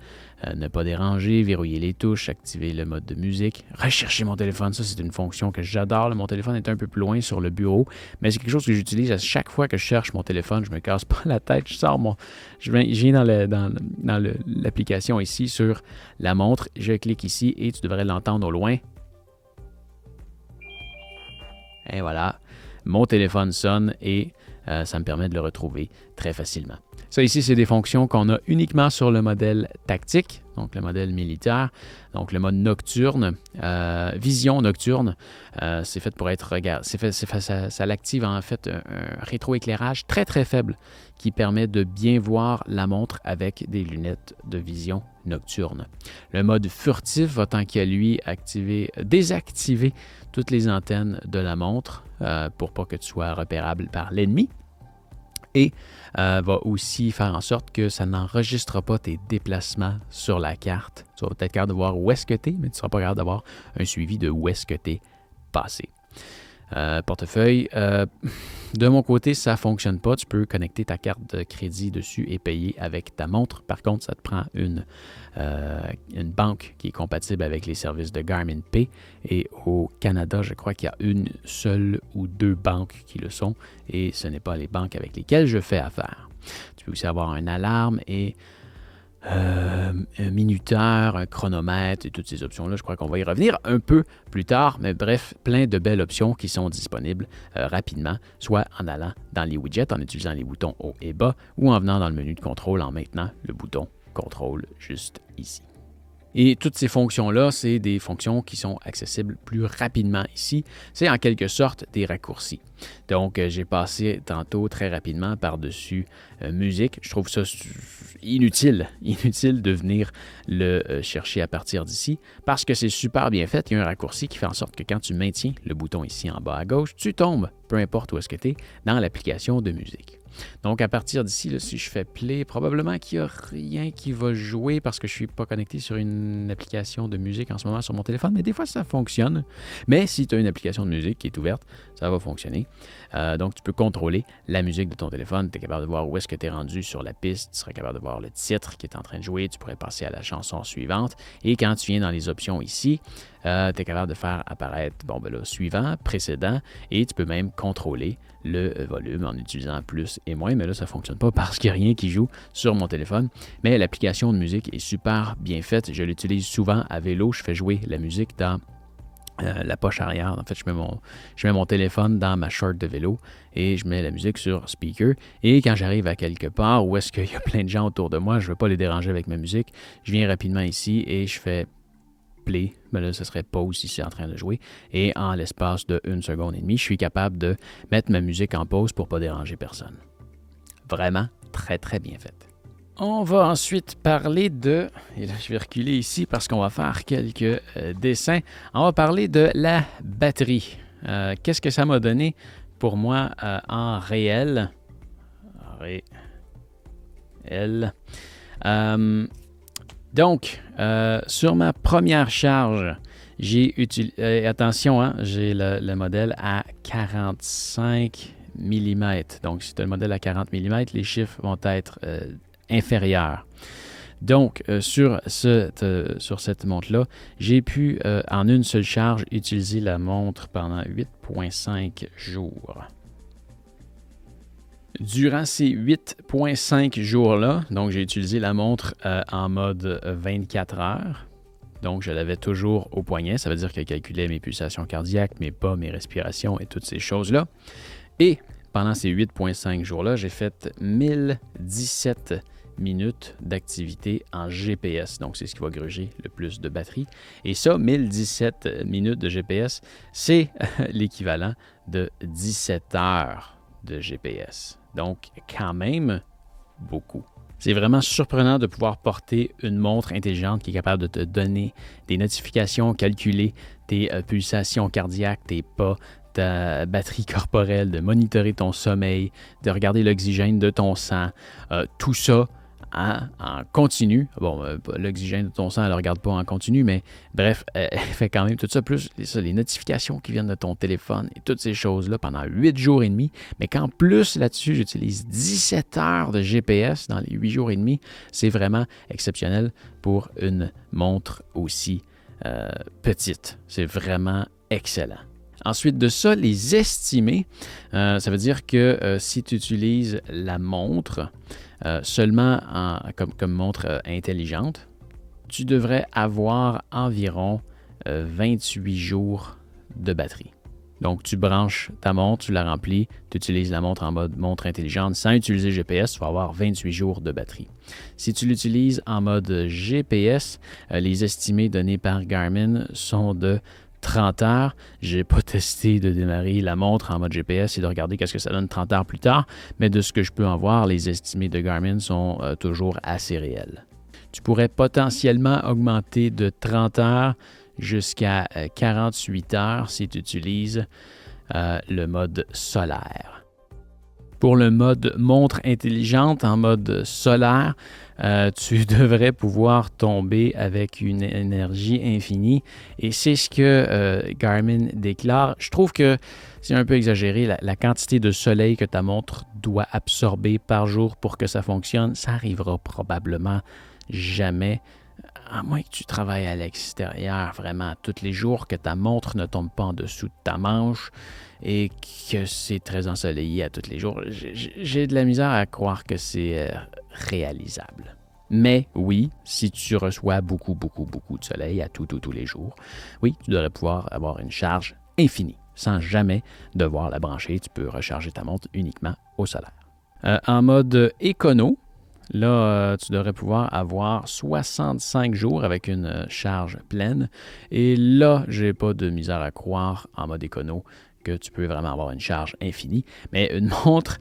ne pas déranger, verrouiller les touches, activer le mode de musique, rechercher mon téléphone. Ça, c'est une fonction que j'adore. Mon téléphone est un peu plus loin sur le bureau, mais c'est quelque chose que j'utilise à chaque fois que je cherche mon téléphone. Je me casse pas la tête, je viens dans l'application ici sur la montre, je clique ici et tu devrais l'entendre au loin. Et voilà, mon téléphone sonne et ça me permet de le retrouver très facilement. Ça ici, c'est des fonctions qu'on a uniquement sur le modèle tactique, donc le modèle militaire. Donc le mode nocturne, vision nocturne, c'est fait pour être regard. Ça l'active en fait un rétroéclairage très très faible qui permet de bien voir la montre avec des lunettes de vision nocturne. Le mode furtif va tant qu'à lui désactiver toutes les antennes de la montre pour pas que tu sois repérable par l'ennemi. Et va aussi faire en sorte que ça n'enregistre pas tes déplacements sur la carte. Tu vas peut-être capable de voir où est-ce que tu es, mais tu ne seras pas capable d'avoir un suivi de où est-ce que tu es passé. Portefeuille, de mon côté, ça ne fonctionne pas. Tu peux connecter ta carte de crédit dessus et payer avec ta montre. Par contre, ça te prend une banque qui est compatible avec les services de Garmin Pay. Et au Canada, je crois qu'il y a une seule ou 2 banques qui le sont. Et ce n'est pas les banques avec lesquelles je fais affaire. Tu peux aussi avoir une alarme et un minuteur, un chronomètre et toutes ces options-là. Je crois qu'on va y revenir un peu plus tard, mais bref, plein de belles options qui sont disponibles rapidement, soit en allant dans les widgets, en utilisant les boutons haut et bas, ou en venant dans le menu de contrôle en maintenant le bouton contrôle juste ici. Et toutes ces fonctions-là, c'est des fonctions qui sont accessibles plus rapidement ici. C'est en quelque sorte des raccourcis. Donc, j'ai passé tantôt très rapidement par-dessus musique. Je trouve ça inutile de venir le chercher à partir d'ici parce que c'est super bien fait. Il y a un raccourci qui fait en sorte que quand tu maintiens le bouton ici en bas à gauche, tu tombes, peu importe où est-ce que tu es, dans l'application de musique. Donc, à partir d'ici, là, si je fais play, probablement qu'il n'y a rien qui va jouer parce que je ne suis pas connecté sur une application de musique en ce moment sur mon téléphone, mais des fois, ça fonctionne. Mais si tu as une application de musique qui est ouverte, ça va fonctionner. Donc, tu peux contrôler la musique de ton téléphone. Tu es capable de voir où est-ce que tu es rendu sur la piste. Tu serais capable de voir le titre qui est en train de jouer. Tu pourrais passer à la chanson suivante. Et quand tu viens dans les options ici, tu es capable de faire apparaître, suivant, précédent, et tu peux même contrôler le volume en utilisant plus et moins, mais là, ça ne fonctionne pas parce qu'il n'y a rien qui joue sur mon téléphone. Mais l'application de musique est super bien faite. Je l'utilise souvent à vélo. Je fais jouer la musique dans la poche arrière. En fait, je mets mon téléphone dans ma short de vélo et je mets la musique sur speaker. Et quand j'arrive à quelque part où est-ce qu'il y a plein de gens autour de moi, je ne veux pas les déranger avec ma musique, je viens rapidement ici et je fais play, mais là, ce serait pause si c'est en train de jouer. Et en l'espace de 1 seconde et demie, je suis capable de mettre ma musique en pause pour ne pas déranger personne. Vraiment très, très bien fait. On va ensuite parler de, et là je vais reculer ici parce qu'on va faire quelques dessins, on va parler de la batterie. Qu'est-ce que ça m'a donné pour moi en réel? Donc, sur ma première charge, j'ai utilisé, attention, j'ai le modèle à 45 mm. Donc, si tu as le modèle à 40 mm, les chiffres vont être inférieurs. Donc, sur cette montre-là, j'ai pu, en une seule charge, utiliser la montre pendant 8,5 jours. Durant ces 8,5 jours-là, donc j'ai utilisé la montre en mode 24 heures. Donc, je l'avais toujours au poignet. Ça veut dire qu'elle calculait mes pulsations cardiaques, mes pas, mes respirations et toutes ces choses-là. Et pendant ces 8,5 jours-là, j'ai fait 1017 minutes d'activité en GPS. Donc, c'est ce qui va gruger le plus de batterie. Et ça, 1017 minutes de GPS, c'est l'équivalent de 17 heures de GPS. Donc, quand même, beaucoup. C'est vraiment surprenant de pouvoir porter une montre intelligente qui est capable de te donner des notifications, calculer tes pulsations cardiaques, tes pas, ta batterie corporelle, de monitorer ton sommeil, de regarder l'oxygène de ton sang, tout ça en continu. Bon, l'oxygène de ton sang, elle ne le regarde pas en continu, mais bref, elle fait quand même tout ça, plus les notifications qui viennent de ton téléphone et toutes ces choses-là pendant 8 jours et demi. Mais qu'en plus, là-dessus, j'utilise 17 heures de GPS dans les 8 jours et demi, c'est vraiment exceptionnel pour une montre aussi petite. C'est vraiment excellent. Ensuite de ça, les estimés, ça veut dire que si tu utilises la montre seulement comme montre intelligente, tu devrais avoir environ 28 jours de batterie. Donc, tu branches ta montre, tu la remplis, tu utilises la montre en mode montre intelligente sans utiliser GPS, tu vas avoir 28 jours de batterie. Si tu l'utilises en mode GPS, les estimés donnés par Garmin sont de 30 heures. Je n'ai pas testé de démarrer la montre en mode GPS et de regarder qu'est-ce que ça donne 30 heures plus tard, mais de ce que je peux en voir, les estimés de Garmin sont toujours assez réels. Tu pourrais potentiellement augmenter de 30 heures jusqu'à 48 heures si tu utilises le mode solaire. Pour le mode montre intelligente en mode solaire, tu devrais pouvoir tomber avec une énergie infinie et c'est ce que Garmin déclare. Je trouve que c'est un peu exagéré, la quantité de soleil que ta montre doit absorber par jour pour que ça fonctionne, ça n'arrivera probablement jamais, à moins que tu travailles à l'extérieur vraiment tous les jours, que ta montre ne tombe pas en dessous de ta manche et que c'est très ensoleillé à tous les jours. J'ai de la misère à croire que c'est réalisable. Mais oui, si tu reçois beaucoup de soleil à tous les jours, oui, tu devrais pouvoir avoir une charge infinie sans jamais devoir la brancher. Tu peux recharger ta montre uniquement au solaire. En mode écono, Là, tu devrais pouvoir avoir 65 jours avec une charge pleine. Et là, j'ai pas de misère à croire en mode écono que tu peux vraiment avoir une charge infinie. Mais une montre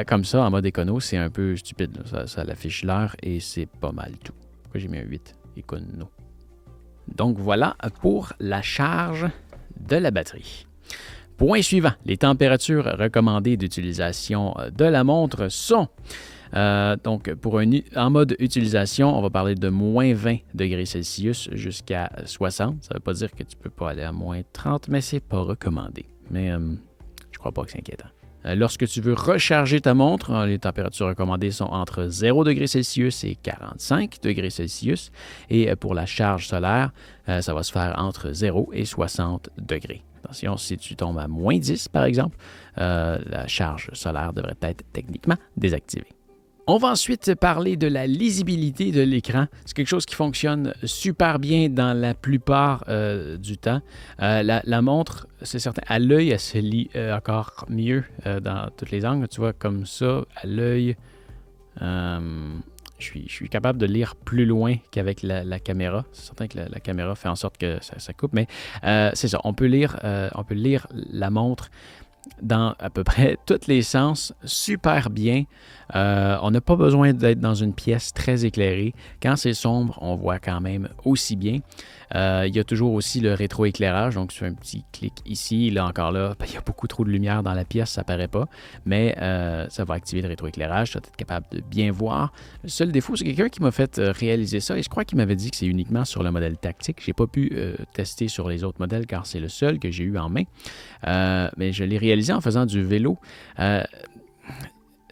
comme ça, en mode écono, c'est un peu stupide. Ça l'affiche l'heure et c'est pas mal tout. Pourquoi j'ai mis un 8 écono? Donc voilà pour la charge de la batterie. Point suivant, les températures recommandées d'utilisation de la montre sont... donc, en mode utilisation, on va parler de moins 20 degrés Celsius jusqu'à 60. Ça ne veut pas dire que tu ne peux pas aller à moins 30, mais c'est pas recommandé. Mais je crois pas que c'est inquiétant. Lorsque tu veux recharger ta montre, les températures recommandées sont entre 0 degrés Celsius et 45 degrés Celsius. Et pour la charge solaire, ça va se faire entre 0 et 60 degrés. Attention, si tu tombes à moins 10, par exemple, la charge solaire devrait être techniquement désactivée. On va ensuite parler de la lisibilité de l'écran. C'est quelque chose qui fonctionne super bien dans la plupart du temps. La montre, c'est certain, à l'œil, elle se lit encore mieux dans tous les angles. Tu vois, comme ça, à l'œil, je suis capable de lire plus loin qu'avec la caméra. C'est certain que la caméra fait en sorte que ça coupe, mais c'est ça. On peut lire la montre dans à peu près tous les sens super bien. On n'a pas besoin d'être dans une pièce très éclairée. Quand c'est sombre, on voit quand même aussi bien. Il y a toujours aussi le rétroéclairage, donc tu fais un petit clic ici, là encore là, il y a beaucoup trop de lumière dans la pièce, ça ne paraît pas, mais ça va activer le rétroéclairage, tu vas être capable de bien voir. Le seul défaut, c'est quelqu'un qui m'a fait réaliser ça, et je crois qu'il m'avait dit que c'est uniquement sur le modèle tactique. Je n'ai pas pu tester sur les autres modèles, car c'est le seul que j'ai eu en main, mais je l'ai réalisé en faisant du vélo.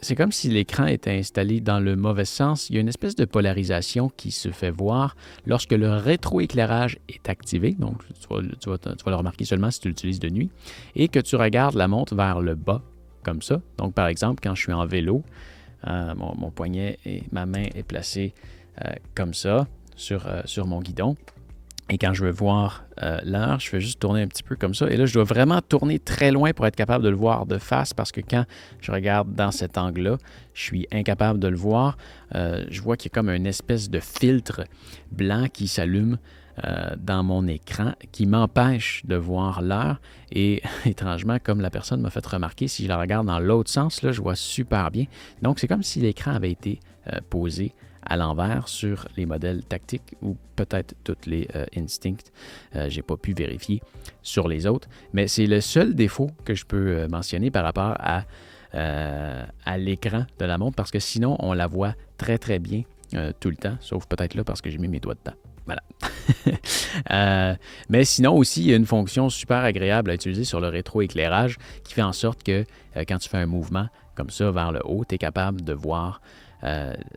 C'est comme si l'écran était installé dans le mauvais sens. Il y a une espèce de polarisation qui se fait voir lorsque le rétroéclairage est activé. Donc, tu vas le remarquer seulement si tu l'utilises de nuit. Et que tu regardes la montre vers le bas, comme ça. Donc, par exemple, quand je suis en vélo, mon poignet et ma main est placée comme ça sur mon guidon. Et quand je veux voir l'heure, je fais juste tourner un petit peu comme ça. Et là, je dois vraiment tourner très loin pour être capable de le voir de face parce que quand je regarde dans cet angle-là, je suis incapable de le voir. Je vois qu'il y a comme une espèce de filtre blanc qui s'allume dans mon écran qui m'empêche de voir l'heure. Et étrangement, comme la personne m'a fait remarquer, si je la regarde dans l'autre sens, là, je vois super bien. Donc, c'est comme si l'écran avait été posé à l'envers sur les modèles tactiques ou peut-être toutes les Instinct. Je n'ai pas pu vérifier sur les autres, mais c'est le seul défaut que je peux mentionner par rapport à l'écran de la montre parce que sinon, on la voit très très bien tout le temps, sauf peut-être là parce que j'ai mis mes doigts dedans. Voilà. Mais sinon aussi, il y a une fonction super agréable à utiliser sur le rétroéclairage qui fait en sorte que quand tu fais un mouvement comme ça vers le haut, tu es capable de voir.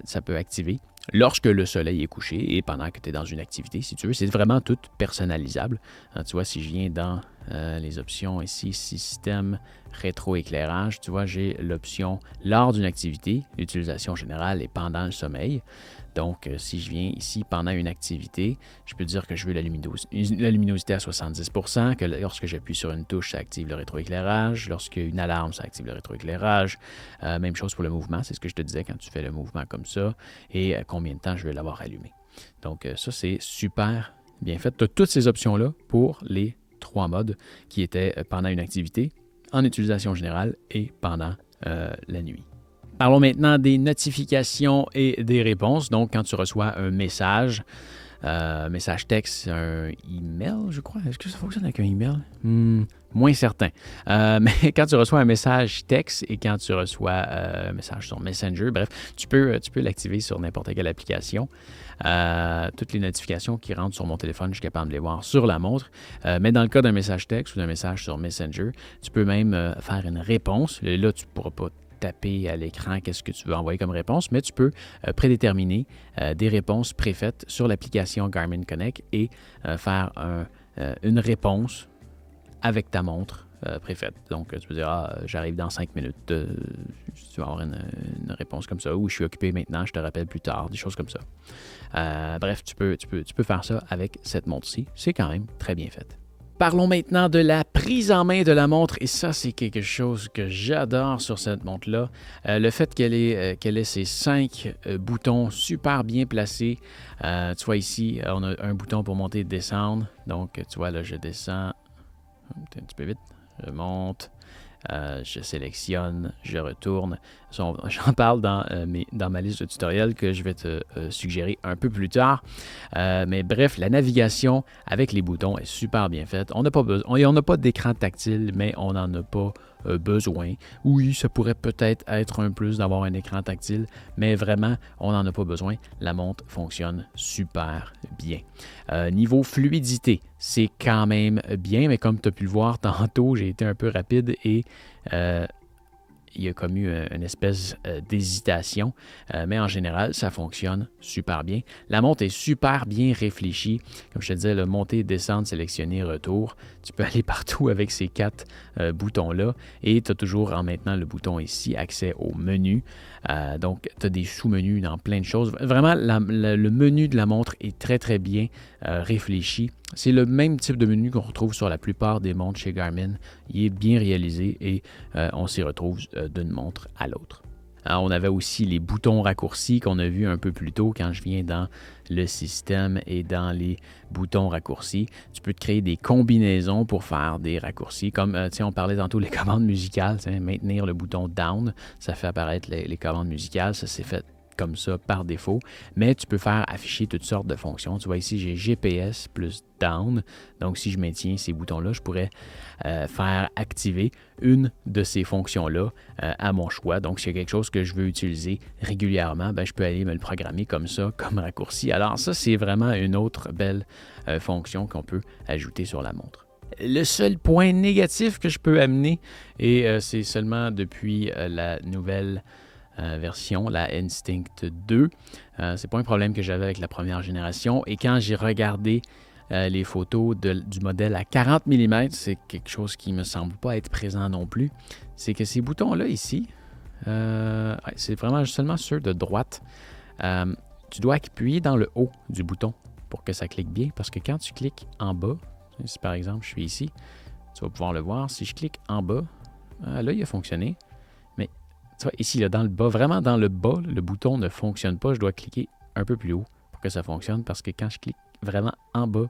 Ça peut activer lorsque le soleil est couché et pendant que tu es dans une activité, si tu veux. C'est vraiment tout personnalisable. Tu vois, si je viens dans les options ici, système rétroéclairage, tu vois, j'ai l'option lors d'une activité, l'utilisation générale et pendant le sommeil. Donc, si je viens ici pendant une activité, je peux dire que je veux la luminosité à 70%, que lorsque j'appuie sur une touche, ça active le rétroéclairage. Lorsqu'une alarme, ça active le rétroéclairage. Même chose pour le mouvement, c'est ce que je te disais quand tu fais le mouvement comme ça et combien de temps je vais l'avoir allumé. Donc, ça, c'est super bien fait. Tu as toutes ces options-là pour les 3 modes qui étaient pendant une activité, en utilisation générale et pendant la nuit. Parlons maintenant des notifications et des réponses. Donc, quand tu reçois un message texte, un email, je crois. Est-ce que ça fonctionne avec un email? Moins certain. Mais quand tu reçois un message texte et quand tu reçois un message sur Messenger, bref, tu peux l'activer sur n'importe quelle application. Toutes les notifications qui rentrent sur mon téléphone, je suis capable de les voir sur la montre. Mais dans le cas d'un message texte ou d'un message sur Messenger, tu peux même faire une réponse. Là, tu ne pourras pas taper à l'écran qu'est-ce que tu veux envoyer comme réponse, mais tu peux prédéterminer des réponses préfaites sur l'application Garmin Connect et faire une réponse avec ta montre préfaite. Donc, tu peux dire, j'arrive dans 5 minutes, tu vas avoir une réponse comme ça, ou je suis occupé maintenant, je te rappelle plus tard, des choses comme ça. Bref, tu peux faire ça avec cette montre-ci. C'est quand même très bien fait. Parlons maintenant de la prise en main de la montre, et ça, c'est quelque chose que j'adore sur cette montre-là. Le fait qu'elle ait ces 5 boutons super bien placés. Tu vois ici, on a un bouton pour monter et descendre. Donc, tu vois, là, je descends un petit peu vite, je monte. Je sélectionne, je retourne. J'en parle dans ma liste de tutoriels que je vais te suggérer un peu plus tard. Mais bref, la navigation avec les boutons est super bien faite. On n'a pas d'écran tactile, mais on n'en a pas besoin. Oui, ça pourrait peut-être être un plus d'avoir un écran tactile, mais vraiment, on n'en a pas besoin. La montre fonctionne super bien. Niveau fluidité, c'est quand même bien, mais comme tu as pu le voir tantôt, j'ai été un peu rapide et il y a comme eu une espèce d'hésitation, mais en général, ça fonctionne super bien. La montre est super bien réfléchie. Comme je te disais, le monter, descendre, sélectionner, retour. Tu peux aller partout avec ces 4 boutons-là et tu as toujours en maintenant le bouton ici, accès au menu. Donc, tu as des sous-menus dans plein de choses. Vraiment, le menu de la montre est très, très bien réfléchi. C'est le même type de menu qu'on retrouve sur la plupart des montres chez Garmin. Il est bien réalisé et on s'y retrouve d'une montre à l'autre. Alors, on avait aussi les boutons raccourcis qu'on a vus un peu plus tôt quand je viens dans le système et dans les boutons raccourcis. Tu peux te créer des combinaisons pour faire des raccourcis. Comme, on parlait tantôt les commandes musicales. Maintenir le bouton down, ça fait apparaître les commandes musicales. Ça, c'est fait comme ça par défaut, mais tu peux faire afficher toutes sortes de fonctions. Tu vois ici, j'ai GPS plus down. Donc, si je maintiens ces boutons-là, je pourrais faire activer une de ces fonctions-là à mon choix. Donc, si il y a quelque chose que je veux utiliser régulièrement, je peux aller me le programmer comme ça, comme raccourci. Alors, ça, c'est vraiment une autre belle fonction qu'on peut ajouter sur la montre. Le seul point négatif que je peux amener, et c'est seulement depuis la nouvelle version, la Instinct 2. C'est pas un problème que j'avais avec la première génération. Et quand j'ai regardé les photos du modèle à 40 mm, c'est quelque chose qui me semble pas être présent non plus. C'est que ces boutons-là ici, c'est vraiment seulement ceux de droite. Tu dois appuyer dans le haut du bouton pour que ça clique bien. Parce que quand tu cliques en bas, si par exemple je suis ici, tu vas pouvoir le voir. Si je clique en bas, là il a fonctionné. Tu vois, ici, là, dans le bas, vraiment dans le bas, le bouton ne fonctionne pas. Je dois cliquer un peu plus haut pour que ça fonctionne parce que quand je clique vraiment en bas,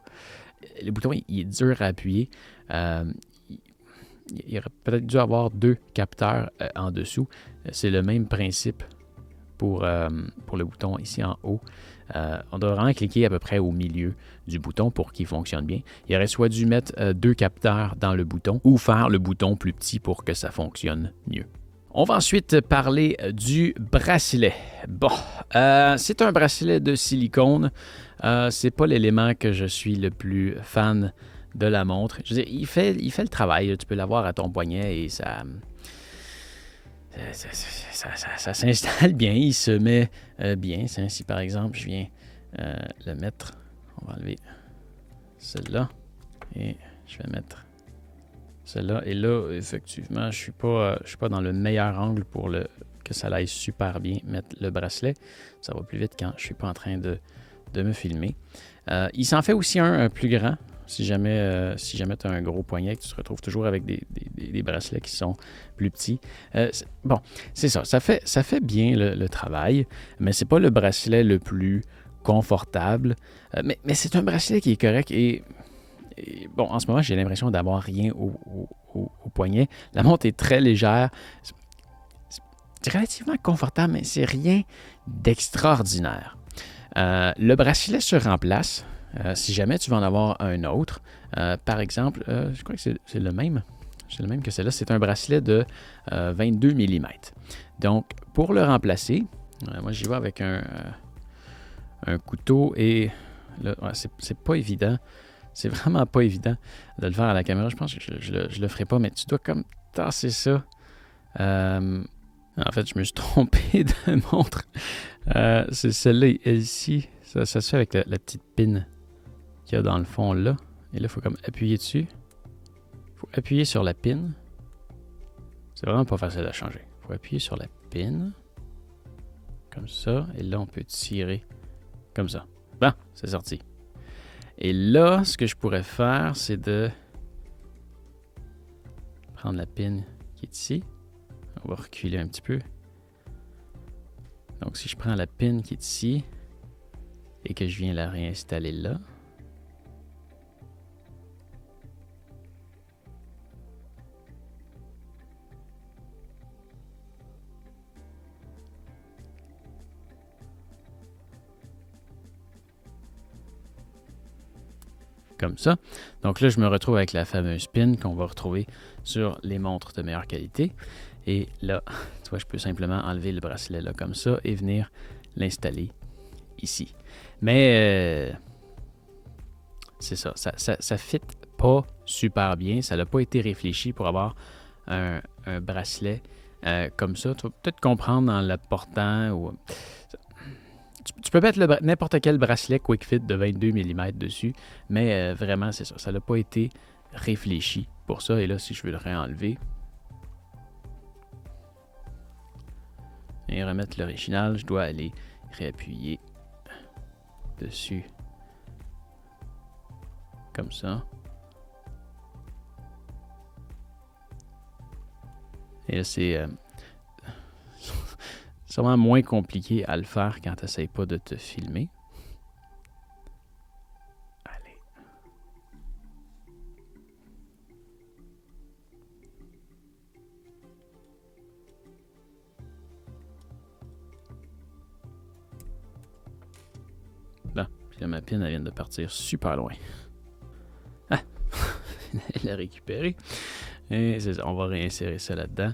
le bouton il est dur à appuyer. Il aurait peut-être dû avoir 2 capteurs en dessous. C'est le même principe pour le bouton ici en haut. On doit vraiment cliquer à peu près au milieu du bouton pour qu'il fonctionne bien. Il aurait soit dû mettre 2 capteurs dans le bouton ou faire le bouton plus petit pour que ça fonctionne mieux. On va ensuite parler du bracelet. Bon, c'est un bracelet de silicone. C'est pas l'élément que je suis le plus fan de la montre. Je veux dire, il fait le travail. Tu peux l'avoir à ton poignet et ça s'installe bien. Il se met bien. Si par exemple, je viens le mettre, on va enlever celle-là et je vais mettre celle-là. Et là, effectivement, je suis pas dans le meilleur angle pour que ça aille super bien mettre le bracelet. Ça va plus vite quand je suis pas en train de me filmer. Il s'en fait aussi un plus grand. Si jamais tu as un gros poignet, tu te retrouves toujours avec des bracelets qui sont plus petits. Bon, c'est ça. Ça fait bien le travail, mais c'est pas le bracelet le plus confortable. Mais c'est un bracelet qui est correct et bon, en ce moment, j'ai l'impression d'avoir rien au poignet. La montre est très légère. C'est relativement confortable, mais c'est rien d'extraordinaire. Le bracelet se remplace si jamais tu veux en avoir un autre. Par exemple, je crois que c'est le même. C'est le même que celui-là. C'est un bracelet de 22 mm. Donc, pour le remplacer, moi, j'y vais avec un couteau et là, c'est pas évident. C'est vraiment pas évident de le faire à la caméra. Je pense que je le ferai pas, mais tu dois comme tasser ça. En fait, je me suis trompé de montre. C'est celle-là ici. Ça se fait avec la petite pin qu'il y a dans le fond là. Et là, il faut comme appuyer dessus. Il faut appuyer sur la pin. C'est vraiment pas facile à changer. Il faut appuyer sur la pin. Comme ça. Et là, on peut tirer comme ça. Bon, c'est sorti. Et là, ce que je pourrais faire, c'est de prendre la pin qui est ici. On va reculer un petit peu. Donc, si je prends la pin qui est ici et que je viens la réinstaller là, comme ça. Donc là, je me retrouve avec la fameuse pin qu'on va retrouver sur les montres de meilleure qualité. Et là, tu vois, je peux simplement enlever le bracelet là comme ça et venir l'installer ici. Mais c'est ça, ça fit pas super bien. Ça n'a pas été réfléchi pour avoir un bracelet comme ça. Tu vas peut-être comprendre en le portant ou... Tu peux mettre n'importe quel bracelet Quick Fit de 22 mm dessus, mais vraiment, c'est ça. Ça n'a pas été réfléchi pour ça. Et là, si je veux le réenlever et remettre l'original, je dois aller réappuyer dessus comme ça. Et là, c'est sûrement moins compliqué à le faire quand tu n'essayes pas de te filmer. Allez. Bon, puis là, ma pin, elle vient de partir super loin. Ah! Elle l'a récupérée. Et c'est ça, on va réinsérer ça là-dedans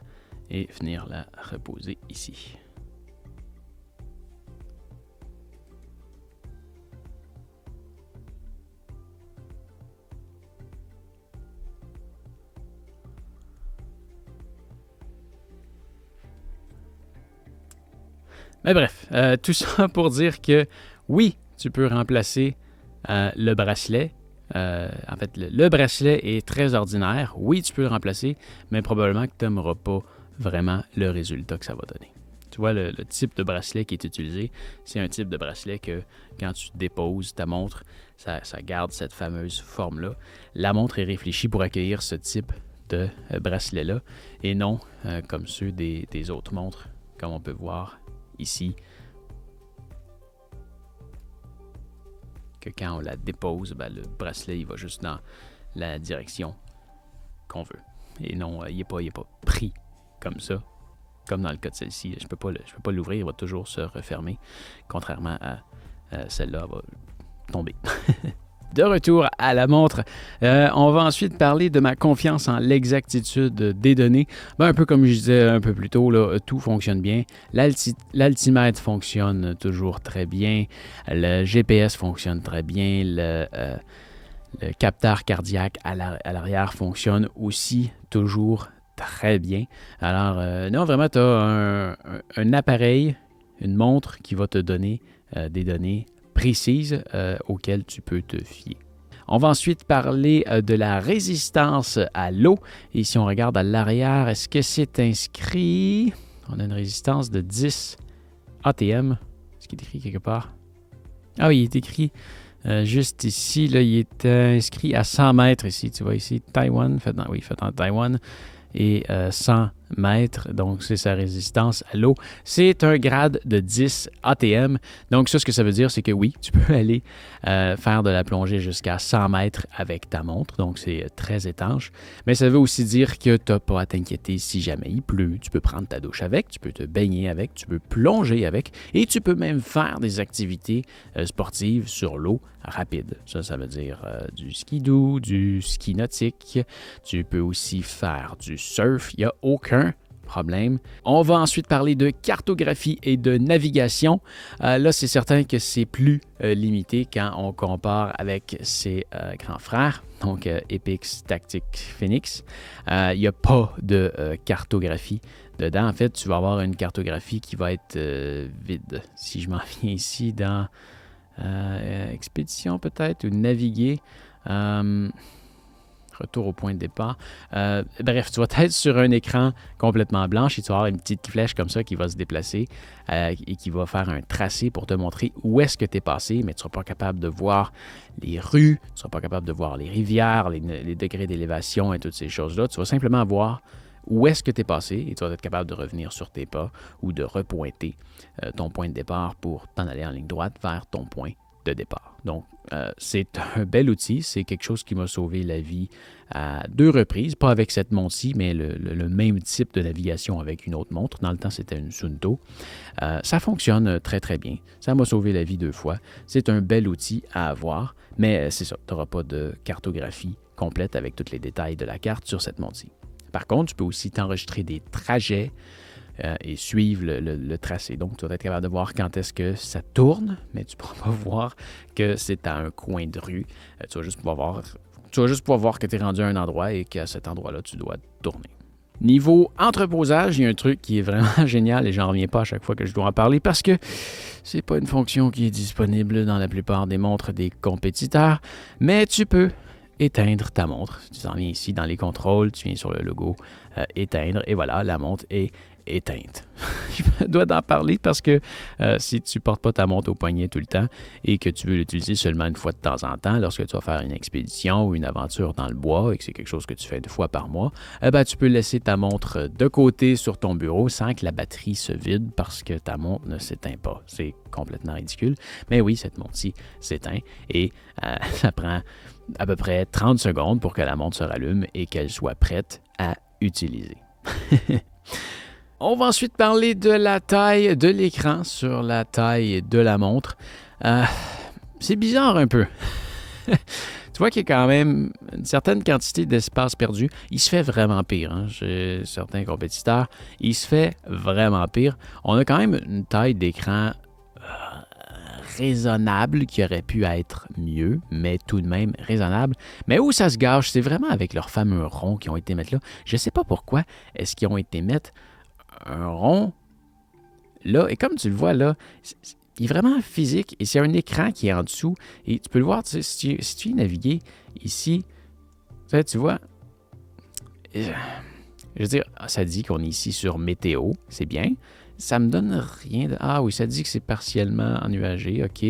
et venir la reposer ici. Mais bref, tout ça pour dire que oui, tu peux remplacer le bracelet. En fait, le bracelet est très ordinaire. Oui, tu peux le remplacer, mais probablement que tu n'aimeras pas vraiment le résultat que ça va donner. Tu vois, le type de bracelet qui est utilisé, c'est un type de bracelet que quand tu déposes ta montre, ça garde cette fameuse forme-là. La montre est réfléchie pour accueillir ce type de bracelet-là et non comme ceux des autres montres, comme on peut voir ici, que quand on la dépose, ben, le bracelet il va juste dans la direction qu'on veut. Et non, il n'est pas pris comme ça, comme dans le cas de celle-ci. Je peux pas l'ouvrir, il va toujours se refermer, contrairement à celle-là, elle va tomber. De retour à la montre, on va ensuite parler de ma confiance en l'exactitude des données. Ben, un peu comme je disais un peu plus tôt, là, tout fonctionne bien. L'altimètre fonctionne toujours très bien. Le GPS fonctionne très bien. Le capteur cardiaque à l'arrière fonctionne aussi toujours très bien. Alors, non, vraiment, tu as un appareil, une montre qui va te donner des données précises auxquelles tu peux te fier. On va ensuite parler de la résistance à l'eau. Et si on regarde à l'arrière, est-ce que c'est inscrit? On a une résistance de 10 ATM. Est-ce qu'il est écrit quelque part? Ah oui, il est écrit juste ici. Là, il est inscrit à 100 mètres ici. Tu vois ici, Taïwan. Fait en Taïwan. Et 100 mètres, donc c'est sa résistance à l'eau. C'est un grade de 10 ATM. Donc ça, ce que ça veut dire, c'est que oui, tu peux aller faire de la plongée jusqu'à 100 mètres avec ta montre. Donc c'est très étanche. Mais ça veut aussi dire que tu n'as pas à t'inquiéter si jamais il pleut. Tu peux prendre ta douche avec, tu peux te baigner avec, tu peux plonger avec et tu peux même faire des activités sportives sur l'eau rapide. Ça veut dire du ski-doo, du ski nautique. Tu peux aussi faire du surf. Il n'y a aucun problème. On va ensuite parler de cartographie et de navigation. Là, c'est certain que c'est plus limité quand on compare avec ses grands frères, donc Epix, Tactic, Phoenix. Il n'y a pas de cartographie dedans. En fait, tu vas avoir une cartographie qui va être vide. Si je m'en viens ici dans expédition peut-être ou naviguer. Retour au point de départ. Bref, tu vas être sur un écran complètement blanche et tu vas avoir une petite flèche comme ça qui va se déplacer et qui va faire un tracé pour te montrer où est-ce que tu es passé, mais tu ne seras pas capable de voir les rues, tu ne seras pas capable de voir les rivières, les degrés d'élévation et toutes ces choses-là. Tu vas simplement voir où est-ce que tu es passé et tu vas être capable de revenir sur tes pas ou de repointer ton point de départ pour t'en aller en ligne droite vers ton point de départ. Donc, c'est un bel outil. C'est quelque chose qui m'a sauvé la vie à 2 reprises. Pas avec cette montre-ci, mais le même type de navigation avec une autre montre. Dans le temps, c'était une Suunto. Ça fonctionne très, très bien. Ça m'a sauvé la vie 2 fois. C'est un bel outil à avoir, mais c'est ça. Tu n'auras pas de cartographie complète avec tous les détails de la carte sur cette montre-ci. Par contre, tu peux aussi t'enregistrer des trajets et suivre le tracé. Donc, tu vas être capable de voir quand est-ce que ça tourne, mais tu ne pourras pas voir que c'est à un coin de rue. Tu vas juste pouvoir voir que tu es rendu à un endroit et qu'à cet endroit-là, tu dois tourner. Niveau entreposage, il y a un truc qui est vraiment génial et j'en reviens pas à chaque fois que je dois en parler parce que c'est pas une fonction qui est disponible dans la plupart des montres des compétiteurs, mais tu peux éteindre ta montre. Tu t'en viens ici dans les contrôles, tu viens sur le logo éteindre et voilà, la montre est éteinte. Je me dois d'en parler parce que si tu ne portes pas ta montre au poignet tout le temps et que tu veux l'utiliser seulement une fois de temps en temps, lorsque tu vas faire une expédition ou une aventure dans le bois et que c'est quelque chose que tu fais 2 fois par mois, tu peux laisser ta montre de côté sur ton bureau sans que la batterie se vide parce que ta montre ne s'éteint pas. C'est complètement ridicule. Mais oui, cette montre-ci s'éteint et ça prend à peu près 30 secondes pour que la montre se rallume et qu'elle soit prête à utiliser. On va ensuite parler de la taille de l'écran sur la taille de la montre. C'est bizarre un peu. Tu vois qu'il y a quand même une certaine quantité d'espace perdu. Il se fait vraiment pire. Hein? Chez certains compétiteurs, il se fait vraiment pire. On a quand même une taille d'écran raisonnable qui aurait pu être mieux, mais tout de même raisonnable. Mais où ça se gâche, c'est vraiment avec leurs fameux ronds qui ont été mettre là. Je ne sais pas pourquoi est-ce qu'ils ont été mettre un rond là, et comme tu le vois là, il est vraiment physique et c'est un écran qui est en dessous et tu peux le voir, si tu viens naviguer ici, tu vois, je veux dire, ça dit qu'on est ici sur météo, c'est bien, ça me donne rien de... Ah oui, ça dit que c'est partiellement ennuagé, ok,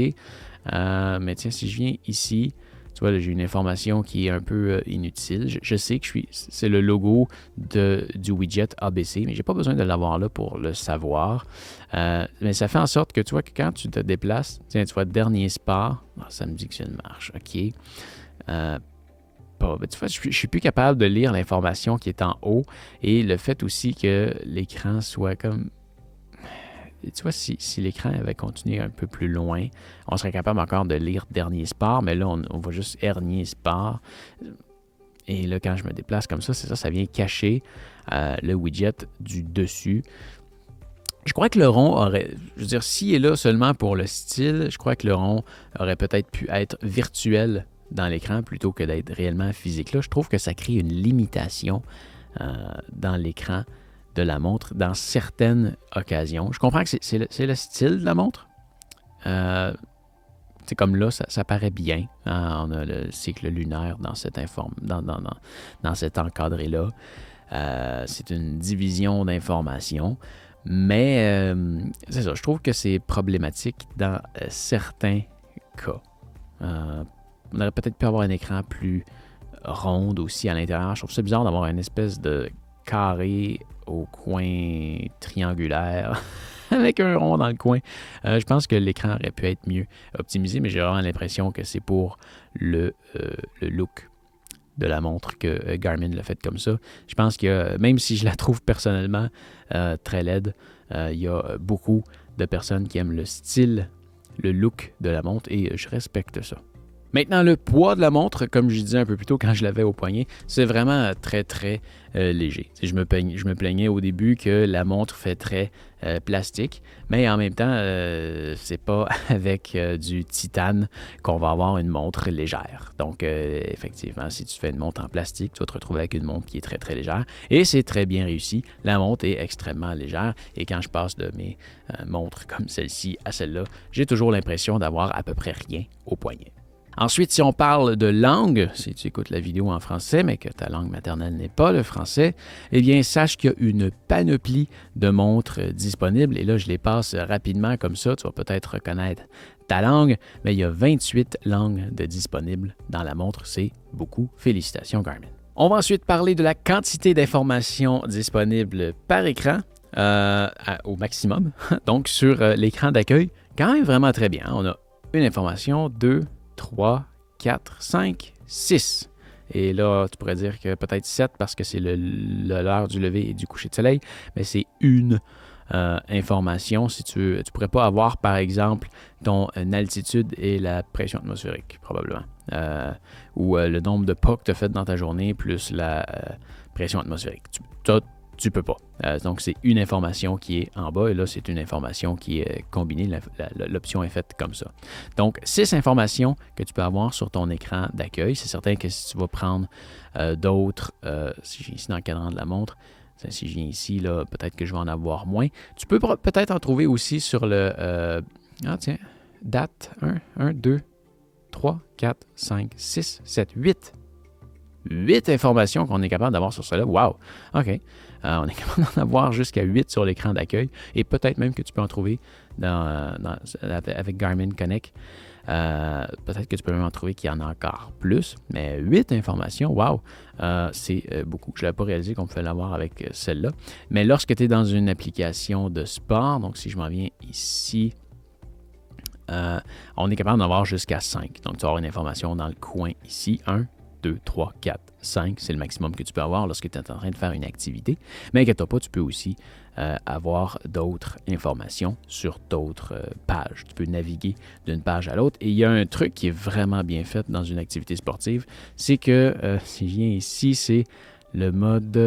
mais tiens, si je viens ici, tu vois, là, j'ai une information qui est un peu inutile. Je sais que c'est le logo du widget ABC, mais je n'ai pas besoin de l'avoir là pour le savoir. Mais ça fait en sorte que tu vois que quand tu te déplaces, tiens, tu vois, dernier spa, ça me dit que c'est une marche, OK. Tu vois, je ne suis plus capable de lire l'information qui est en haut et le fait aussi que l'écran soit comme... Tu vois, si l'écran avait continué un peu plus loin, on serait capable encore de lire dernier sport, mais là, on voit juste dernier sport. Et là, quand je me déplace comme ça, c'est ça, ça vient cacher le widget du dessus. Je crois que le rond aurait... Je veux dire, s'il est là seulement pour le style, je crois que le rond aurait peut-être pu être virtuel dans l'écran plutôt que d'être réellement physique. Là, je trouve que ça crée une limitation dans l'écran de la montre dans certaines occasions. Je comprends que c'est le style de la montre. C'est comme là, ça paraît bien. On a le cycle lunaire dans cet encadré-là. C'est une division d'informations. Mais c'est ça, je trouve que c'est problématique dans certains cas. On aurait peut-être pu avoir un écran plus rond aussi à l'intérieur. Je trouve ça bizarre d'avoir une espèce de carré au coin triangulaire avec un rond dans le coin. Je pense que l'écran aurait pu être mieux optimisé, mais j'ai vraiment l'impression que c'est pour le look de la montre que Garmin l'a fait comme ça. Je pense que même si je la trouve personnellement très laide, il y a beaucoup de personnes qui aiment le style, le look de la montre et je respecte ça. Maintenant, le poids de la montre, comme je disais un peu plus tôt quand je l'avais au poignet, c'est vraiment très, très léger. Je me plaignais au début que la montre fait très plastique, mais en même temps, c'est pas avec du titane qu'on va avoir une montre légère. Donc, effectivement, si tu fais une montre en plastique, tu vas te retrouver avec une montre qui est très, très légère. Et c'est très bien réussi. La montre est extrêmement légère. Et quand je passe de mes montres comme celle-ci à celle-là, j'ai toujours l'impression d'avoir à peu près rien au poignet. Ensuite, si on parle de langue, si tu écoutes la vidéo en français, mais que ta langue maternelle n'est pas le français, eh bien, sache qu'il y a une panoplie de montres disponibles. Et là, je les passe rapidement comme ça. Tu vas peut-être reconnaître ta langue, mais il y a 28 langues de disponibles dans la montre. C'est beaucoup. Félicitations, Garmin. On va ensuite parler de la quantité d'informations disponibles par écran au maximum. Donc, sur l'écran d'accueil, quand même vraiment très bien. On a une information, 2, 3, 4, 5, 6. Et là, tu pourrais dire que peut-être 7 parce que c'est l'heure du lever et du coucher de soleil, mais c'est une information. Si tu veux, tu pourrais pas avoir, par exemple, ton altitude et la pression atmosphérique, probablement. Ou le nombre de pas que tu as fait dans ta journée plus la pression atmosphérique. Tu peux pas. Donc, c'est une information qui est en bas et là, c'est une information qui est combinée. L'option est faite comme ça. Donc, 6 informations que tu peux avoir sur ton écran d'accueil. C'est certain que si tu vas prendre d'autres, si j'ai ici dans le cadran de la montre, si je viens ici, là, peut-être que je vais en avoir moins. Tu peux peut-être en trouver aussi sur le... date 1, 2, 3, 4, 5, 6, 7, 8. 8 informations qu'on est capable d'avoir sur cela. Wow! OK. On est capable d'en avoir jusqu'à 8 sur l'écran d'accueil et peut-être même que tu peux en trouver avec Garmin Connect. Peut-être que tu peux même en trouver qu'il y en a encore plus, mais 8 informations, wow! C'est beaucoup. Je ne l'avais pas réalisé qu'on pouvait l'avoir avec celle-là. Mais lorsque tu es dans une application de sport, donc si je m'en viens ici, on est capable d'en avoir jusqu'à 5. Donc, tu vas avoir une information dans le coin ici, 1, 2, 3, 4, 5, c'est le maximum que tu peux avoir lorsque tu es en train de faire une activité. Mais inquiète-toi pas, tu peux aussi avoir d'autres informations sur d'autres pages. Tu peux naviguer d'une page à l'autre. Et il y a un truc qui est vraiment bien fait dans une activité sportive, c'est que, si je viens ici, c'est le mode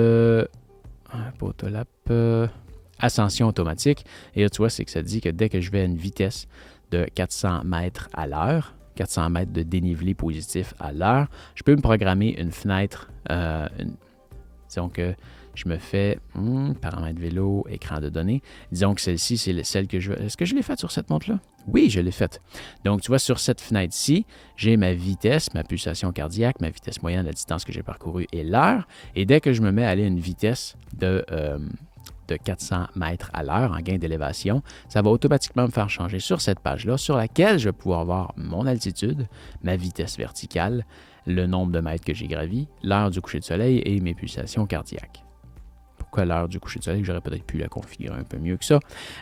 ascension automatique. Et là, tu vois, c'est que ça dit que dès que je vais à une vitesse de 400 mètres à l'heure, 400 mètres de dénivelé positif à l'heure, je peux me programmer une fenêtre. Disons que je me fais paramètres vélo, écran de données. Disons que celle-ci, c'est celle que je veux. Est-ce que je l'ai faite sur cette montre-là? Oui, je l'ai faite. Donc, tu vois, sur cette fenêtre-ci, j'ai ma vitesse, ma pulsation cardiaque, ma vitesse moyenne, la distance que j'ai parcourue et l'heure. Et dès que je me mets à aller à une vitesse de 400 mètres à l'heure en gain d'élévation, ça va automatiquement me faire changer sur cette page-là, sur laquelle je vais pouvoir voir mon altitude, ma vitesse verticale, le nombre de mètres que j'ai gravi, l'heure du coucher de soleil et mes pulsations cardiaques. Pourquoi l'heure du coucher de soleil? J'aurais peut-être pu la configurer un peu mieux que ça,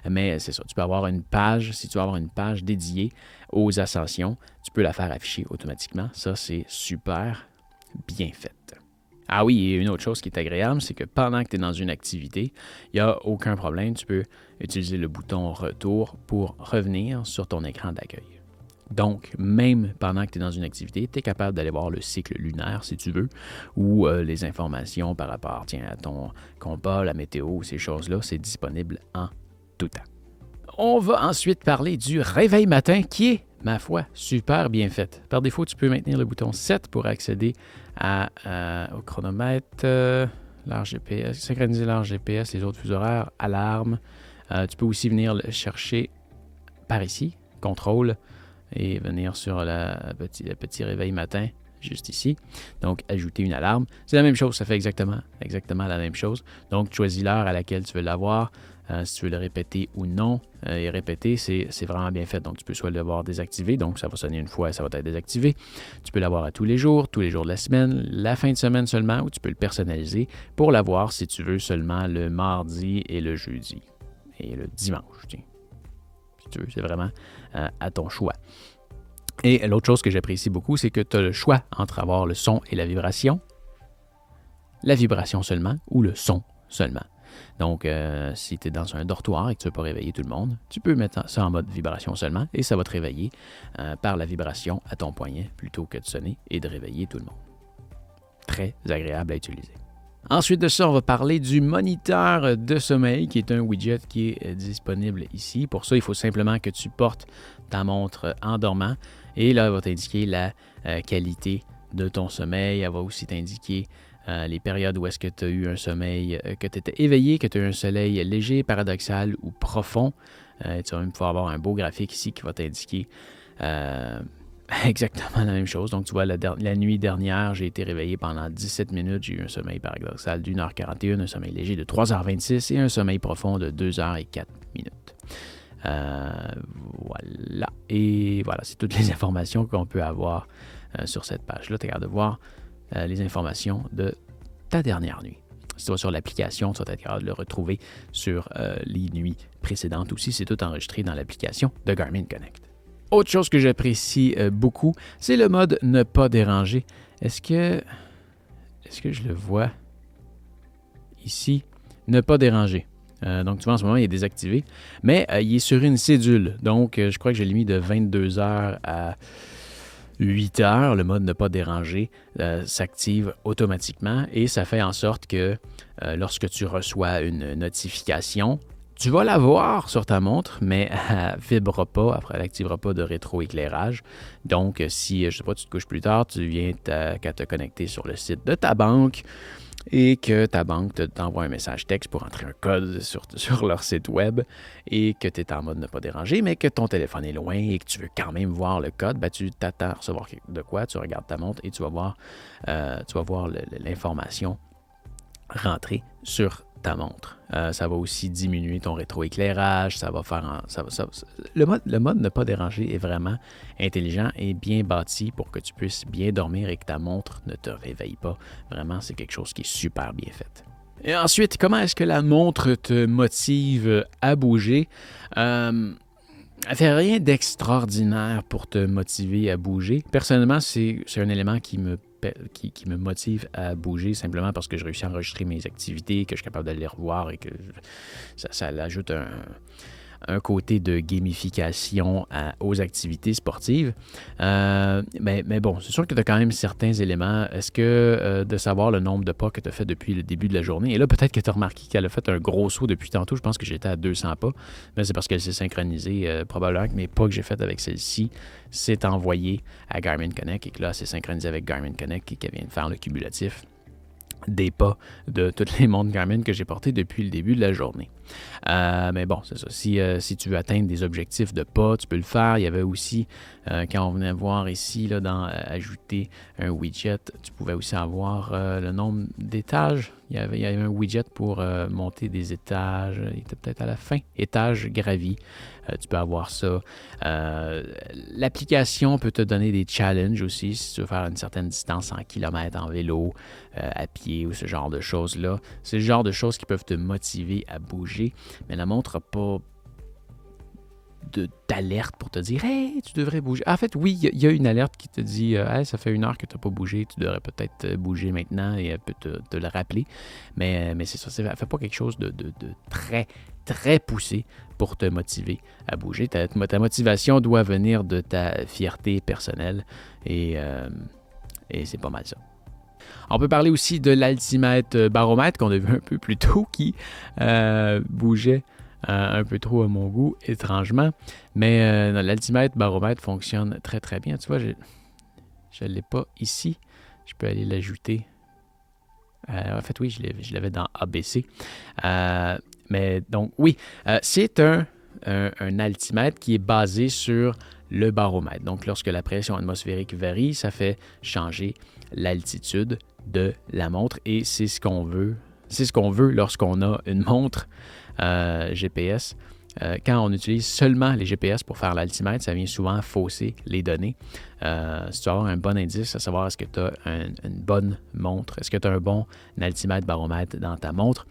mais c'est ça. Tu peux avoir une page, si tu veux avoir une page dédiée aux ascensions, tu peux la faire afficher automatiquement. Ça, c'est super bien fait. Ah oui, et une autre chose qui est agréable, c'est que pendant que tu es dans une activité, il n'y a aucun problème. Tu peux utiliser le bouton retour pour revenir sur ton écran d'accueil. Donc, même pendant que tu es dans une activité, tu es capable d'aller voir le cycle lunaire si tu veux, ou les informations par rapport à ton compas, la météo, ces choses-là, c'est disponible en tout temps. On va ensuite parler du réveil matin qui est, ma foi, super bien fait. Par défaut, tu peux maintenir le bouton 7 pour accéder au chronomètre, l'heure GPS, synchroniser l'heure GPS, les autres fuseaux horaires, alarme. Tu peux aussi venir le chercher par ici, contrôle, et venir sur le petit réveil matin, juste ici. Donc, ajouter une alarme. C'est la même chose, ça fait exactement la même chose. Donc, tu choisis l'heure à laquelle tu veux l'avoir. Si tu veux le répéter ou non, et répéter, c'est vraiment bien fait. Donc, tu peux soit l'avoir désactivé, donc ça va sonner une fois et ça va être désactivé. Tu peux l'avoir à tous les jours de la semaine, la fin de semaine seulement, ou tu peux le personnaliser pour l'avoir si tu veux seulement le mardi et le jeudi. Et le dimanche, tiens. Si tu veux, c'est vraiment à ton choix. Et l'autre chose que j'apprécie beaucoup, c'est que tu as le choix entre avoir le son et la vibration seulement, ou le son seulement. Donc, si tu es dans un dortoir et que tu ne veux pas réveiller tout le monde, tu peux mettre ça en mode vibration seulement et ça va te réveiller par la vibration à ton poignet plutôt que de sonner et de réveiller tout le monde. Très agréable à utiliser. Ensuite de ça, on va parler du moniteur de sommeil qui est un widget qui est disponible ici. Pour ça, il faut simplement que tu portes ta montre en dormant et là, elle va t'indiquer la qualité de ton sommeil. Elle va aussi t'indiquer les périodes où est-ce que tu as eu un sommeil, que tu étais éveillé, que tu as eu un sommeil léger, paradoxal ou profond. Tu vas même pouvoir avoir un beau graphique ici qui va t'indiquer exactement la même chose. Donc, tu vois, la nuit dernière, j'ai été réveillé pendant 17 minutes. J'ai eu un sommeil paradoxal d'1h41, un sommeil léger de 3h26 et un sommeil profond de 2h04 minutes. Voilà. Et voilà, c'est toutes les informations qu'on peut avoir sur cette page-là. Tu as capable de voir les informations de ta dernière nuit. Si tu vas sur l'application, tu vas être capable de le retrouver sur les nuits précédentes aussi. C'est tout enregistré dans l'application de Garmin Connect. Autre chose que j'apprécie beaucoup, c'est le mode ne pas déranger. Est-ce que je le vois ici? Ne pas déranger. Donc, tu vois, en ce moment, il est désactivé. Mais il est sur une cédule. Donc, je crois que je l'ai mis de 22h à 8h. Le mode ne pas déranger s'active automatiquement et ça fait en sorte que lorsque tu reçois une notification, tu vas la voir sur ta montre, mais elle ne vibrera pas, après elle n'activera pas de rétroéclairage. Donc, si, je ne sais pas, tu te couches plus tard, tu viens qu'à te connecter sur le site de ta banque et que ta banque t'envoie un message texte pour entrer un code sur leur site web et que tu es en mode ne pas déranger, mais que ton téléphone est loin et que tu veux quand même voir le code, ben tu t'attends à recevoir de quoi, tu regardes ta montre et tu vas voir l'information rentrer sur ta montre. Ça va aussi diminuer ton rétroéclairage, ça va faire... Le mode ne pas déranger est vraiment intelligent et bien bâti pour que tu puisses bien dormir et que ta montre ne te réveille pas. Vraiment, c'est quelque chose qui est super bien fait. Et ensuite, comment est-ce que la montre te motive à bouger? Elle ne fait rien d'extraordinaire pour te motiver à bouger. Personnellement, c'est un élément qui me motive à bouger simplement parce que je réussis à enregistrer mes activités, que je suis capable d'aller les revoir et que ça ajoute un côté de gamification aux activités sportives. Mais bon, c'est sûr que tu as quand même certains éléments. Est-ce que de savoir le nombre de pas que tu as fait depuis le début de la journée, et là peut-être que tu as remarqué qu'elle a fait un gros saut depuis tantôt, je pense que j'étais à 200 pas, mais c'est parce qu'elle s'est synchronisée, probablement que mes pas que j'ai fait avec celle-ci s'est envoyé à Garmin Connect et que là, elle s'est synchronisée avec Garmin Connect et qu'elle vient de faire le cumulatif des pas de toutes les montres Garmin que j'ai portées depuis le début de la journée. Mais bon, c'est ça. Si tu veux atteindre des objectifs de pas, tu peux le faire. Il y avait aussi, quand on venait voir ici, là, dans ajouter un widget, tu pouvais aussi avoir le nombre d'étages. Il y avait un widget pour monter des étages. Il était peut-être à la fin. Étages gravis. Tu peux avoir ça. L'application peut te donner des challenges aussi, si tu veux faire une certaine distance en kilomètres en vélo, à pied ou ce genre de choses-là. C'est le genre de choses qui peuvent te motiver à bouger, mais la montre n'a pas d'alerte pour te dire « Hey, tu devrais bouger ». En fait, oui, il y a une alerte qui te dit « Hey, ça fait 1 heure que tu n'as pas bougé, tu devrais peut-être bouger maintenant » et elle peut te le rappeler. Mais c'est ça, elle ne fait pas quelque chose de très, très poussé pour te motiver à bouger. Ta motivation doit venir de ta fierté personnelle et c'est pas mal ça. On peut parler aussi de l'altimètre baromètre qu'on a vu un peu plus tôt qui bougeait un peu trop à mon goût, étrangement. Mais l'altimètre baromètre fonctionne très très bien. Tu vois, je ne l'ai pas ici. Je peux aller l'ajouter. En fait, oui, je l'avais dans ABC. Mais donc, oui, c'est un altimètre qui est basé sur le baromètre. Donc, lorsque la pression atmosphérique varie, ça fait changer l'altitude de la montre et c'est ce qu'on veut. C'est ce qu'on veut lorsqu'on a une montre GPS. Quand on utilise seulement les GPS pour faire l'altimètre, ça vient souvent fausser les données. Si tu veux avoir un bon indice à savoir est-ce que tu as une bonne montre, est-ce que tu as un bon altimètre baromètre dans ta montre,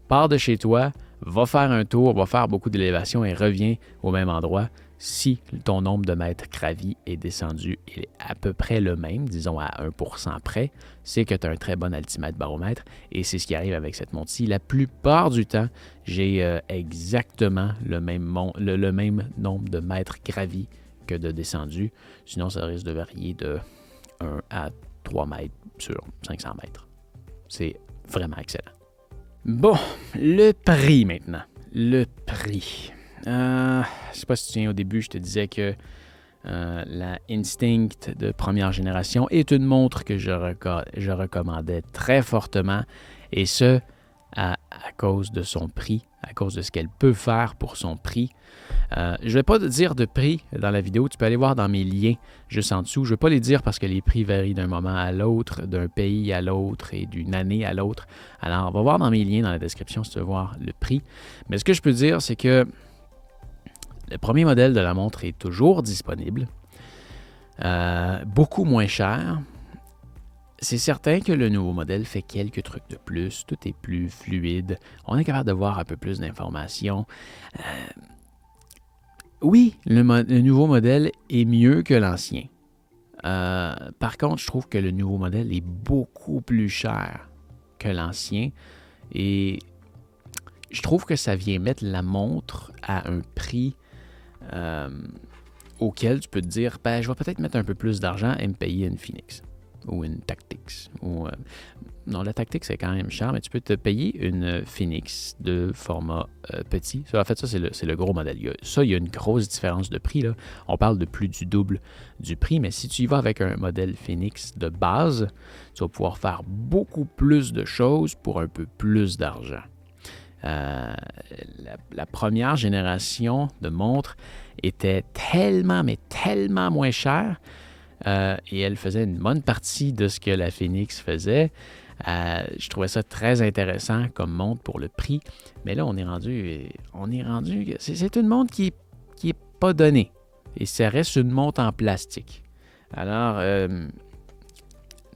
pars de chez toi, va faire un tour, va faire beaucoup d'élévation et reviens au même endroit. Si ton nombre de mètres gravis est descendu et à peu près le même, disons à 1% près, c'est que tu as un très bon altimètre baromètre et c'est ce qui arrive avec cette montre-ci. La plupart du temps, j'ai exactement le même nombre de mètres gravis que de descendus. Sinon, ça risque de varier de 1 à 3 mètres sur 500 mètres. C'est vraiment excellent. Bon, le prix maintenant. Le prix. Je ne sais pas si tu te souviens, au début, je te disais que la Instinct de première génération est une montre que je recommandais très fortement, et ce, à cause de son prix, à cause de ce qu'elle peut faire pour son prix. Je ne vais pas te dire de prix dans la vidéo, tu peux aller voir dans mes liens juste en dessous. Je ne vais pas les dire parce que les prix varient d'un moment à l'autre, d'un pays à l'autre et d'une année à l'autre. Alors, on va voir dans mes liens dans la description si tu veux voir le prix. Mais ce que je peux te dire, c'est que le premier modèle de la montre est toujours disponible, beaucoup moins cher. C'est certain que le nouveau modèle fait quelques trucs de plus, tout est plus fluide, on est capable de voir un peu plus d'informations. Oui, le nouveau modèle est mieux que l'ancien. Par contre, je trouve que le nouveau modèle est beaucoup plus cher que l'ancien et je trouve que ça vient mettre la montre à un prix auquel tu peux te dire, je vais peut-être mettre un peu plus d'argent et me payer une Phoenix ou une Tactix. Non, la Tactix, c'est quand même cher, mais tu peux te payer une Phoenix de format petit. En fait, ça, c'est le gros modèle. Il y a une grosse différence de prix, là. On parle de plus du double du prix, mais si tu y vas avec un modèle Phoenix de base, tu vas pouvoir faire beaucoup plus de choses pour un peu plus d'argent. La première génération de montres était tellement, mais tellement moins chère et elle faisait une bonne partie de ce que la Phoenix faisait. Je trouvais ça très intéressant comme montre pour le prix, mais là, on est rendu c'est une montre qui est pas donnée et ça reste une montre en plastique. Alors,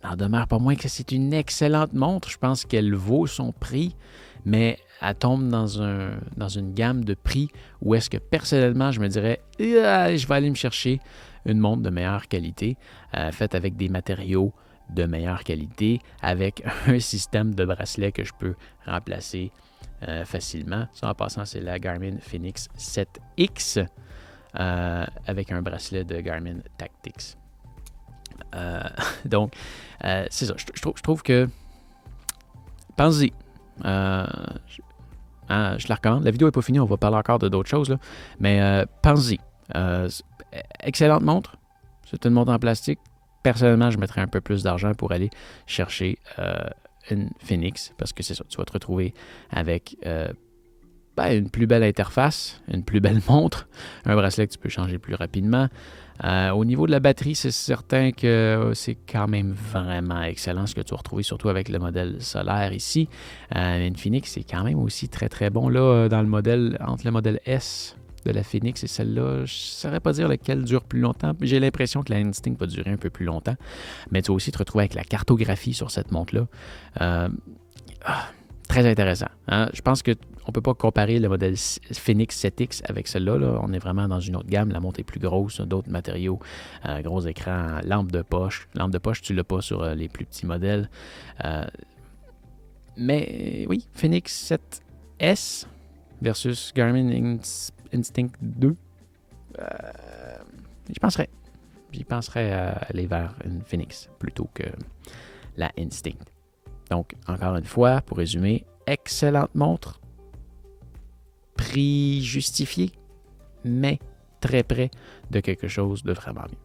n'en demeure pas moins que c'est une excellente montre. Je pense qu'elle vaut son prix, mais elle tombe dans une gamme de prix où est-ce que personnellement, je me dirais, je vais aller me chercher une montre de meilleure qualité, faite avec des matériaux de meilleure qualité, avec un système de bracelet que je peux remplacer facilement. Ça, en passant, c'est la Garmin Fenix 7X avec un bracelet de Garmin Tactix. Donc, c'est ça. Je trouve que... Pensez-y. Je la recommande. La vidéo n'est pas finie, on va parler encore d'autres choses, là. Mais pensez-y. Excellente montre. C'est une montre en plastique. Personnellement, je mettrais un peu plus d'argent pour aller chercher une Phoenix, parce que c'est ça, tu vas te retrouver avec une plus belle interface, une plus belle montre, un bracelet que tu peux changer plus rapidement. Au niveau de la batterie, c'est certain que c'est quand même vraiment excellent ce que tu vas retrouver, surtout avec le modèle solaire ici. Une Phoenix, c'est quand même aussi très très bon là dans le modèle, entre le modèle S de la Phoenix et celle-là, je ne saurais pas dire lequel dure plus longtemps. J'ai l'impression que la Instinct va durer un peu plus longtemps. Mais tu vas aussi te retrouver avec la cartographie sur cette montre-là. Très intéressant. Hein? Je pense qu'on ne peut pas comparer le modèle Phoenix 7X avec celle-là. Là. On est vraiment dans une autre gamme. La montre est plus grosse, d'autres matériaux, gros écran, lampe de poche. Lampe de poche, tu ne l'as pas sur les plus petits modèles. Mais oui, Phoenix 7S versus Garmin Instinct 2. J'y penserais à aller vers une Phoenix plutôt que la Instinct. Donc, encore une fois, pour résumer, excellente montre, prix justifié, mais très près de quelque chose de vraiment mieux.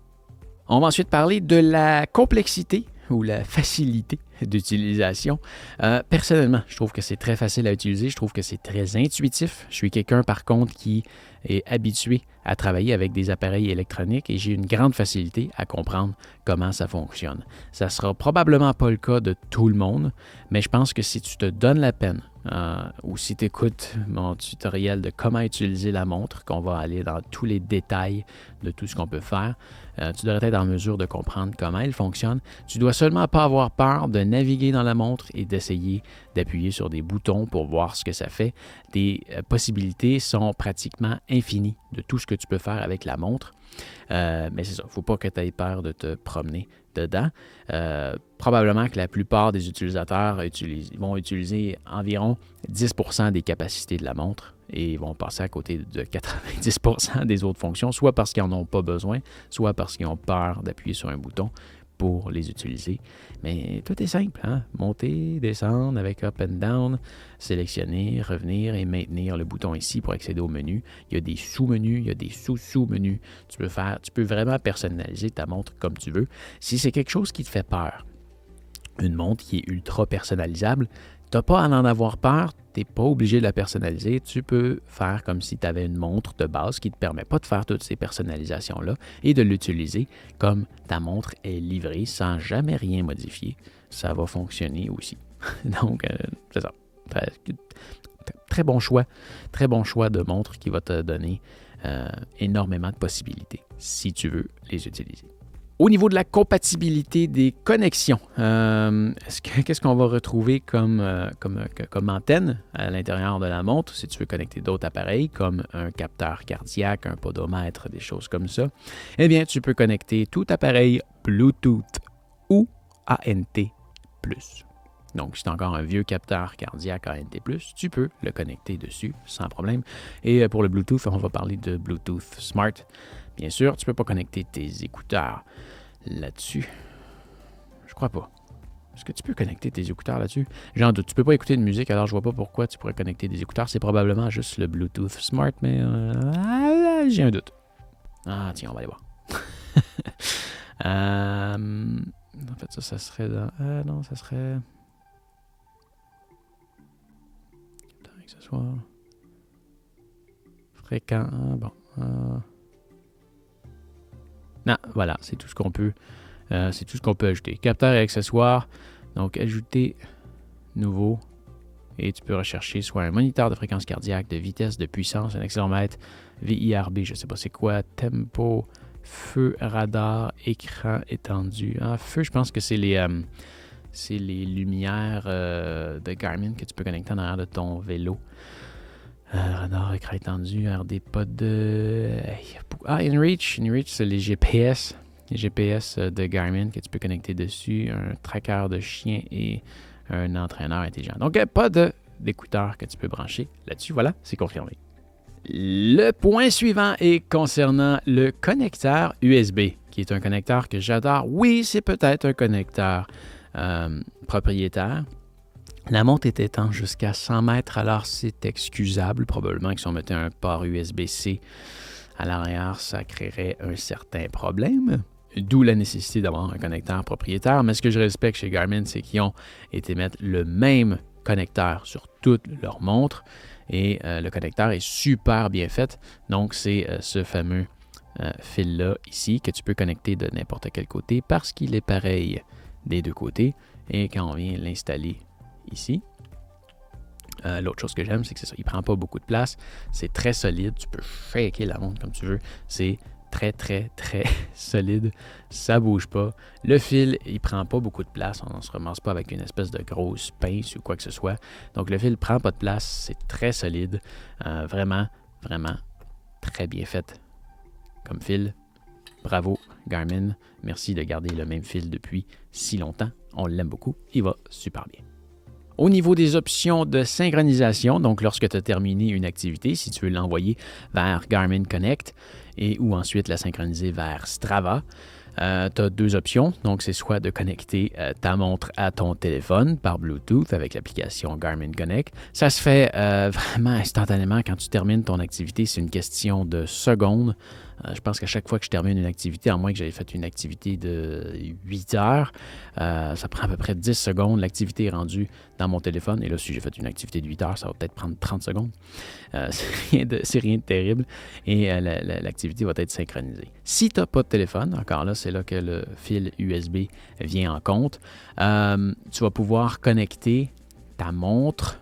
On va ensuite parler de la complexité ou la facilité d'utilisation. Personnellement, je trouve que c'est très facile à utiliser. Je trouve que c'est très intuitif. Je suis quelqu'un, par contre, qui est habitué à travailler avec des appareils électroniques et j'ai une grande facilité à comprendre comment ça fonctionne. Ça ne sera probablement pas le cas de tout le monde, mais je pense que si tu te donnes la peine ou si tu écoutes mon tutoriel de comment utiliser la montre, qu'on va aller dans tous les détails de tout ce qu'on peut faire, tu devrais être en mesure de comprendre comment elle fonctionne. Tu dois seulement pas avoir peur de naviguer dans la montre et d'essayer d'appuyer sur des boutons pour voir ce que ça fait. Tes possibilités sont pratiquement infinies de tout ce que tu peux faire avec la montre. Mais c'est ça, il ne faut pas que tu aies peur de te promener dedans. Probablement que la plupart des utilisateurs vont utiliser environ 10% des capacités de la montre et vont passer à côté de 90% des autres fonctions, soit parce qu'ils n'en ont pas besoin, soit parce qu'ils ont peur d'appuyer sur un bouton pour les utiliser. Mais tout est simple, hein? Monter, descendre avec up and down, sélectionner, revenir et maintenir le bouton ici pour accéder au menu. Il y a des sous-menus, il y a des sous-sous-menus. Tu peux vraiment personnaliser ta montre comme tu veux. Si c'est quelque chose qui te fait peur, une montre qui est ultra personnalisable, Tu n'as pas à en avoir peur, tu n'es pas obligé de la personnaliser. Tu peux faire comme si tu avais une montre de base qui ne te permet pas de faire toutes ces personnalisations-là et de l'utiliser comme ta montre est livrée sans jamais rien modifier. Ça va fonctionner aussi. Donc, c'est ça. Très bon choix. Très bon choix de montre qui va te donner énormément de possibilités si tu veux les utiliser. Au niveau de la compatibilité des connexions, qu'est-ce qu'on va retrouver comme antenne à l'intérieur de la montre si tu veux connecter d'autres appareils comme un capteur cardiaque, un podomètre, des choses comme ça? Eh bien, tu peux connecter tout appareil Bluetooth ou ANT+. Donc, si tu as encore un vieux capteur cardiaque ANT+, tu peux le connecter dessus sans problème. Et pour le Bluetooth, on va parler de Bluetooth Smart. Bien sûr, tu ne peux pas connecter tes écouteurs là-dessus. Je crois pas. Est-ce que tu peux connecter tes écouteurs là-dessus? J'en doute. Tu ne peux pas écouter de musique, alors je vois pas pourquoi tu pourrais connecter des écouteurs. C'est probablement juste le Bluetooth Smart, mais j'ai un doute. Ah, tiens, on va aller voir. En fait, ça serait dans... non, ça serait... Accessoire. Fréquent. Bon. Non, voilà, c'est tout ce qu'on peut. C'est tout ce qu'on peut ajouter. Capteur et accessoires. Donc, ajouter nouveau. Et tu peux rechercher soit un moniteur de fréquence cardiaque, de vitesse, de puissance, un accéléromètre, VIRB, je ne sais pas c'est quoi, tempo, feu, radar, écran étendu. Feu, je pense que c'est les lumières de Garmin que tu peux connecter en arrière de ton vélo. Radar, écran étendu, RD pod. InReach. InReach, c'est les GPS. Les GPS de Garmin que tu peux connecter dessus. Un tracker de chien et un entraîneur intelligent. Donc, pas d'écouteurs que tu peux brancher là-dessus. Voilà, c'est confirmé. Le point suivant est concernant le connecteur USB, qui est un connecteur que j'adore. Oui, c'est peut-être un connecteur propriétaire. La montre est étanche jusqu'à 100 mètres, alors c'est excusable. Probablement que si on mettait un port USB-C à l'arrière, ça créerait un certain problème. D'où la nécessité d'avoir un connecteur propriétaire. Mais ce que je respecte chez Garmin, c'est qu'ils ont été mettre le même connecteur sur toutes leurs montres. Et le connecteur est super bien fait. Donc, c'est ce fameux fil-là ici que tu peux connecter de n'importe quel côté parce qu'il est pareil des deux côtés. Et quand on vient l'installer ici, l'autre chose que j'aime, c'est que c'est ça, il ne prend pas beaucoup de place. C'est très solide. Tu peux shaker la montre comme tu veux. C'est très, très, très solide. Ça ne bouge pas. Le fil, il ne prend pas beaucoup de place. On ne se ramasse pas avec une espèce de grosse pince ou quoi que ce soit. Donc, le fil ne prend pas de place. C'est très solide. Vraiment, vraiment très bien fait comme fil. Bravo, Garmin. Merci de garder le même fil depuis si longtemps. On l'aime beaucoup. Il va super bien. Au niveau des options de synchronisation, donc lorsque tu as terminé une activité, si tu veux l'envoyer vers Garmin Connect ou ensuite la synchroniser vers Strava, tu as deux options. Donc, c'est soit de connecter ta montre à ton téléphone par Bluetooth avec l'application Garmin Connect. Ça se fait vraiment instantanément quand tu termines ton activité. C'est une question de secondes. Je pense qu'à chaque fois que je termine une activité, à moins que j'aie fait une activité de 8 heures, ça prend à peu près 10 secondes. L'activité est rendue dans mon téléphone. Et là, si j'ai fait une activité de 8 heures, ça va peut-être prendre 30 secondes. C'est rien de terrible. Et l'activité va être synchronisée. Si tu n'as pas de téléphone, encore là, c'est là que le fil USB vient en compte. Tu vas pouvoir connecter ta montre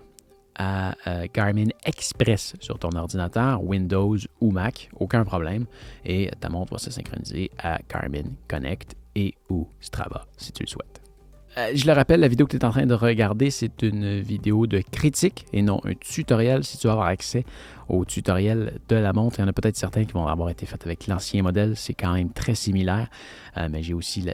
à Garmin Express sur ton ordinateur, Windows ou Mac, aucun problème. Et ta montre va se synchroniser à Garmin Connect et ou Strava, si tu le souhaites. Je le rappelle, la vidéo que tu es en train de regarder, c'est une vidéo de critique et non un tutoriel. Si tu veux avoir accès au tutoriel de la montre, il y en a peut-être certains qui vont avoir été faits avec l'ancien modèle. C'est quand même très similaire, mais j'ai aussi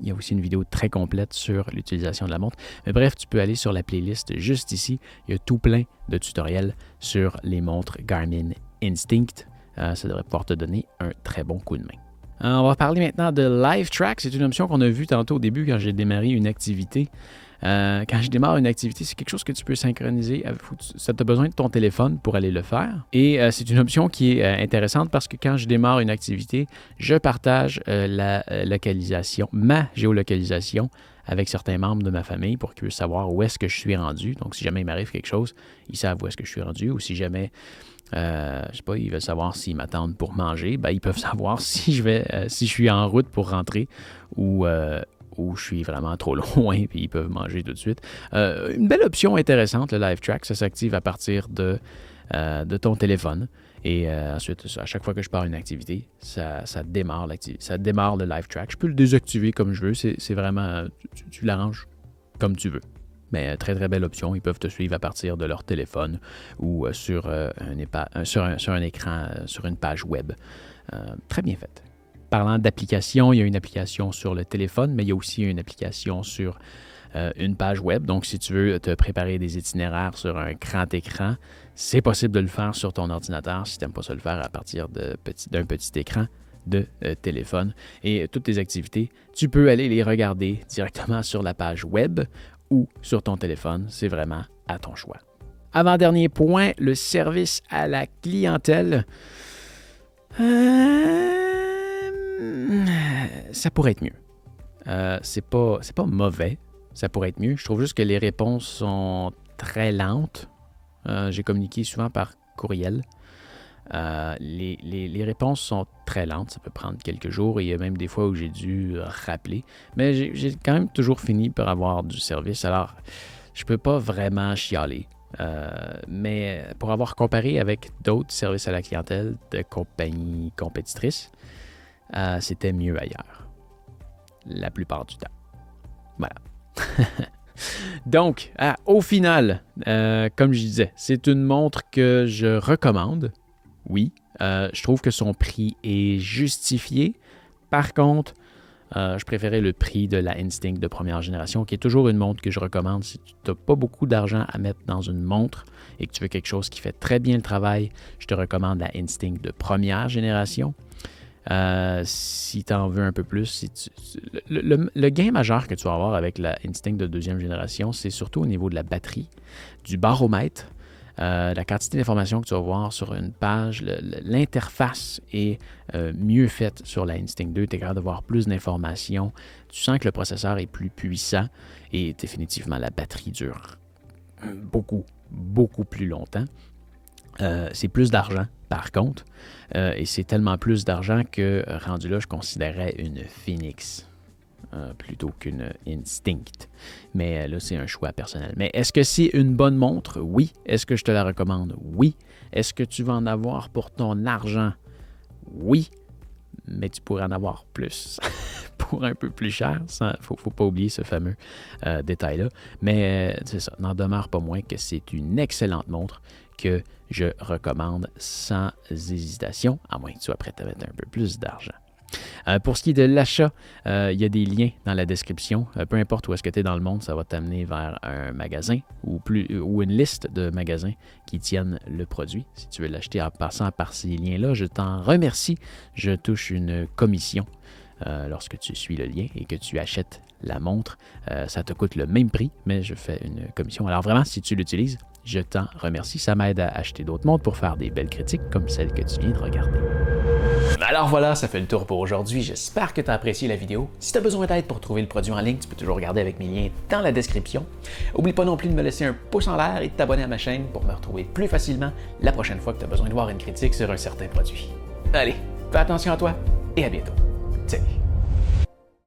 il y a aussi une vidéo très complète sur l'utilisation de la montre. Mais bref, tu peux aller sur la playlist juste ici. Il y a tout plein de tutoriels sur les montres Garmin Instinct. Ça devrait pouvoir te donner un très bon coup de main. On va parler maintenant de Live Track. C'est une option qu'on a vue tantôt au début quand j'ai démarré une activité. Quand je démarre une activité, c'est quelque chose que tu peux synchroniser. Ça t'a besoin de ton téléphone pour aller le faire. Et c'est une option qui est intéressante parce que quand je démarre une activité, je partage la localisation, ma géolocalisation avec certains membres de ma famille pour qu'ils puissent savoir où est-ce que je suis rendu. Donc, si jamais il m'arrive quelque chose, ils savent où est-ce que je suis rendu. Ou si jamais, je sais pas, ils veulent savoir s'ils m'attendent pour manger, ben, ils peuvent savoir si je suis en route pour rentrer ou je suis vraiment trop loin, puis ils peuvent manger tout de suite. Une belle option intéressante, le Live Track, ça s'active à partir de ton téléphone. Et ensuite, à chaque fois que je pars une activité, ça démarre le Live Track. Je peux le désactiver comme je veux. C'est vraiment, tu l'arranges comme tu veux. Mais très, très belle option. Ils peuvent te suivre à partir de leur téléphone ou sur un écran, sur une page web. Très bien faite. Parlant d'application, il y a une application sur le téléphone, mais il y a aussi une application sur une page web. Donc, si tu veux te préparer des itinéraires sur un grand écran, c'est possible de le faire sur ton ordinateur si tu n'aimes pas ça le faire à partir d'un petit écran de téléphone. Et toutes tes activités, tu peux aller les regarder directement sur la page web ou sur ton téléphone. C'est vraiment à ton choix. Avant-dernier point, le service à la clientèle. Ça pourrait être mieux. C'est pas mauvais. Ça pourrait être mieux. Je trouve juste que les réponses sont très lentes. J'ai communiqué souvent par courriel. Les réponses sont très lentes. Ça peut prendre quelques jours. Et il y a même des fois où j'ai dû rappeler. Mais j'ai quand même toujours fini par avoir du service. Alors, je peux pas vraiment chialer. Mais pour avoir comparé avec d'autres services à la clientèle de compagnies compétitrices, c'était mieux ailleurs. La plupart du temps. Voilà. Donc, au final, comme je disais, c'est une montre que je recommande. Oui, je trouve que son prix est justifié. Par contre, je préférais le prix de la Instinct de première génération, qui est toujours une montre que je recommande si tu n'as pas beaucoup d'argent à mettre dans une montre et que tu veux quelque chose qui fait très bien le travail. Je te recommande la Instinct de première génération. Si tu en veux un peu plus, le gain majeur que tu vas avoir avec la Instinct de deuxième génération, c'est surtout au niveau de la batterie, du baromètre, la quantité d'informations que tu vas voir sur une page. L'interface est mieux faite sur la Instinct 2. Tu es capable de voir plus d'informations. Tu sens que le processeur est plus puissant et définitivement la batterie dure beaucoup, beaucoup plus longtemps. C'est plus d'argent, par contre, et c'est tellement plus d'argent que, rendu là, je considérais une Phoenix plutôt qu'une Instinct. Mais là, c'est un choix personnel. Mais est-ce que c'est une bonne montre? Oui. Est-ce que je te la recommande? Oui. Est-ce que tu vas en avoir pour ton argent? Oui. Mais tu pourrais en avoir plus pour un peu plus cher. Il ne faut pas oublier ce fameux détail-là. Mais c'est ça, n'en demeure pas moins que c'est une excellente montre que je recommande sans hésitation, à moins que tu sois prêt à mettre un peu plus d'argent. Pour ce qui est de l'achat, il y a des liens dans la description. Peu importe où est-ce que tu es dans le monde, ça va t'amener vers un magasin ou une liste de magasins qui tiennent le produit. Si tu veux l'acheter en passant par ces liens-là, je t'en remercie. Je touche une commission lorsque tu suis le lien et que tu achètes la montre. Ça te coûte le même prix, mais je fais une commission. Alors vraiment, si tu l'utilises, je t'en remercie. Ça m'aide à acheter d'autres montres pour faire des belles critiques comme celle que tu viens de regarder. Alors voilà, ça fait le tour pour aujourd'hui. J'espère que tu as apprécié la vidéo. Si tu as besoin d'aide pour trouver le produit en ligne, tu peux toujours regarder avec mes liens dans la description. N'oublie pas non plus de me laisser un pouce en l'air et de t'abonner à ma chaîne pour me retrouver plus facilement la prochaine fois que tu as besoin de voir une critique sur un certain produit. Allez, fais attention à toi et à bientôt. Salut!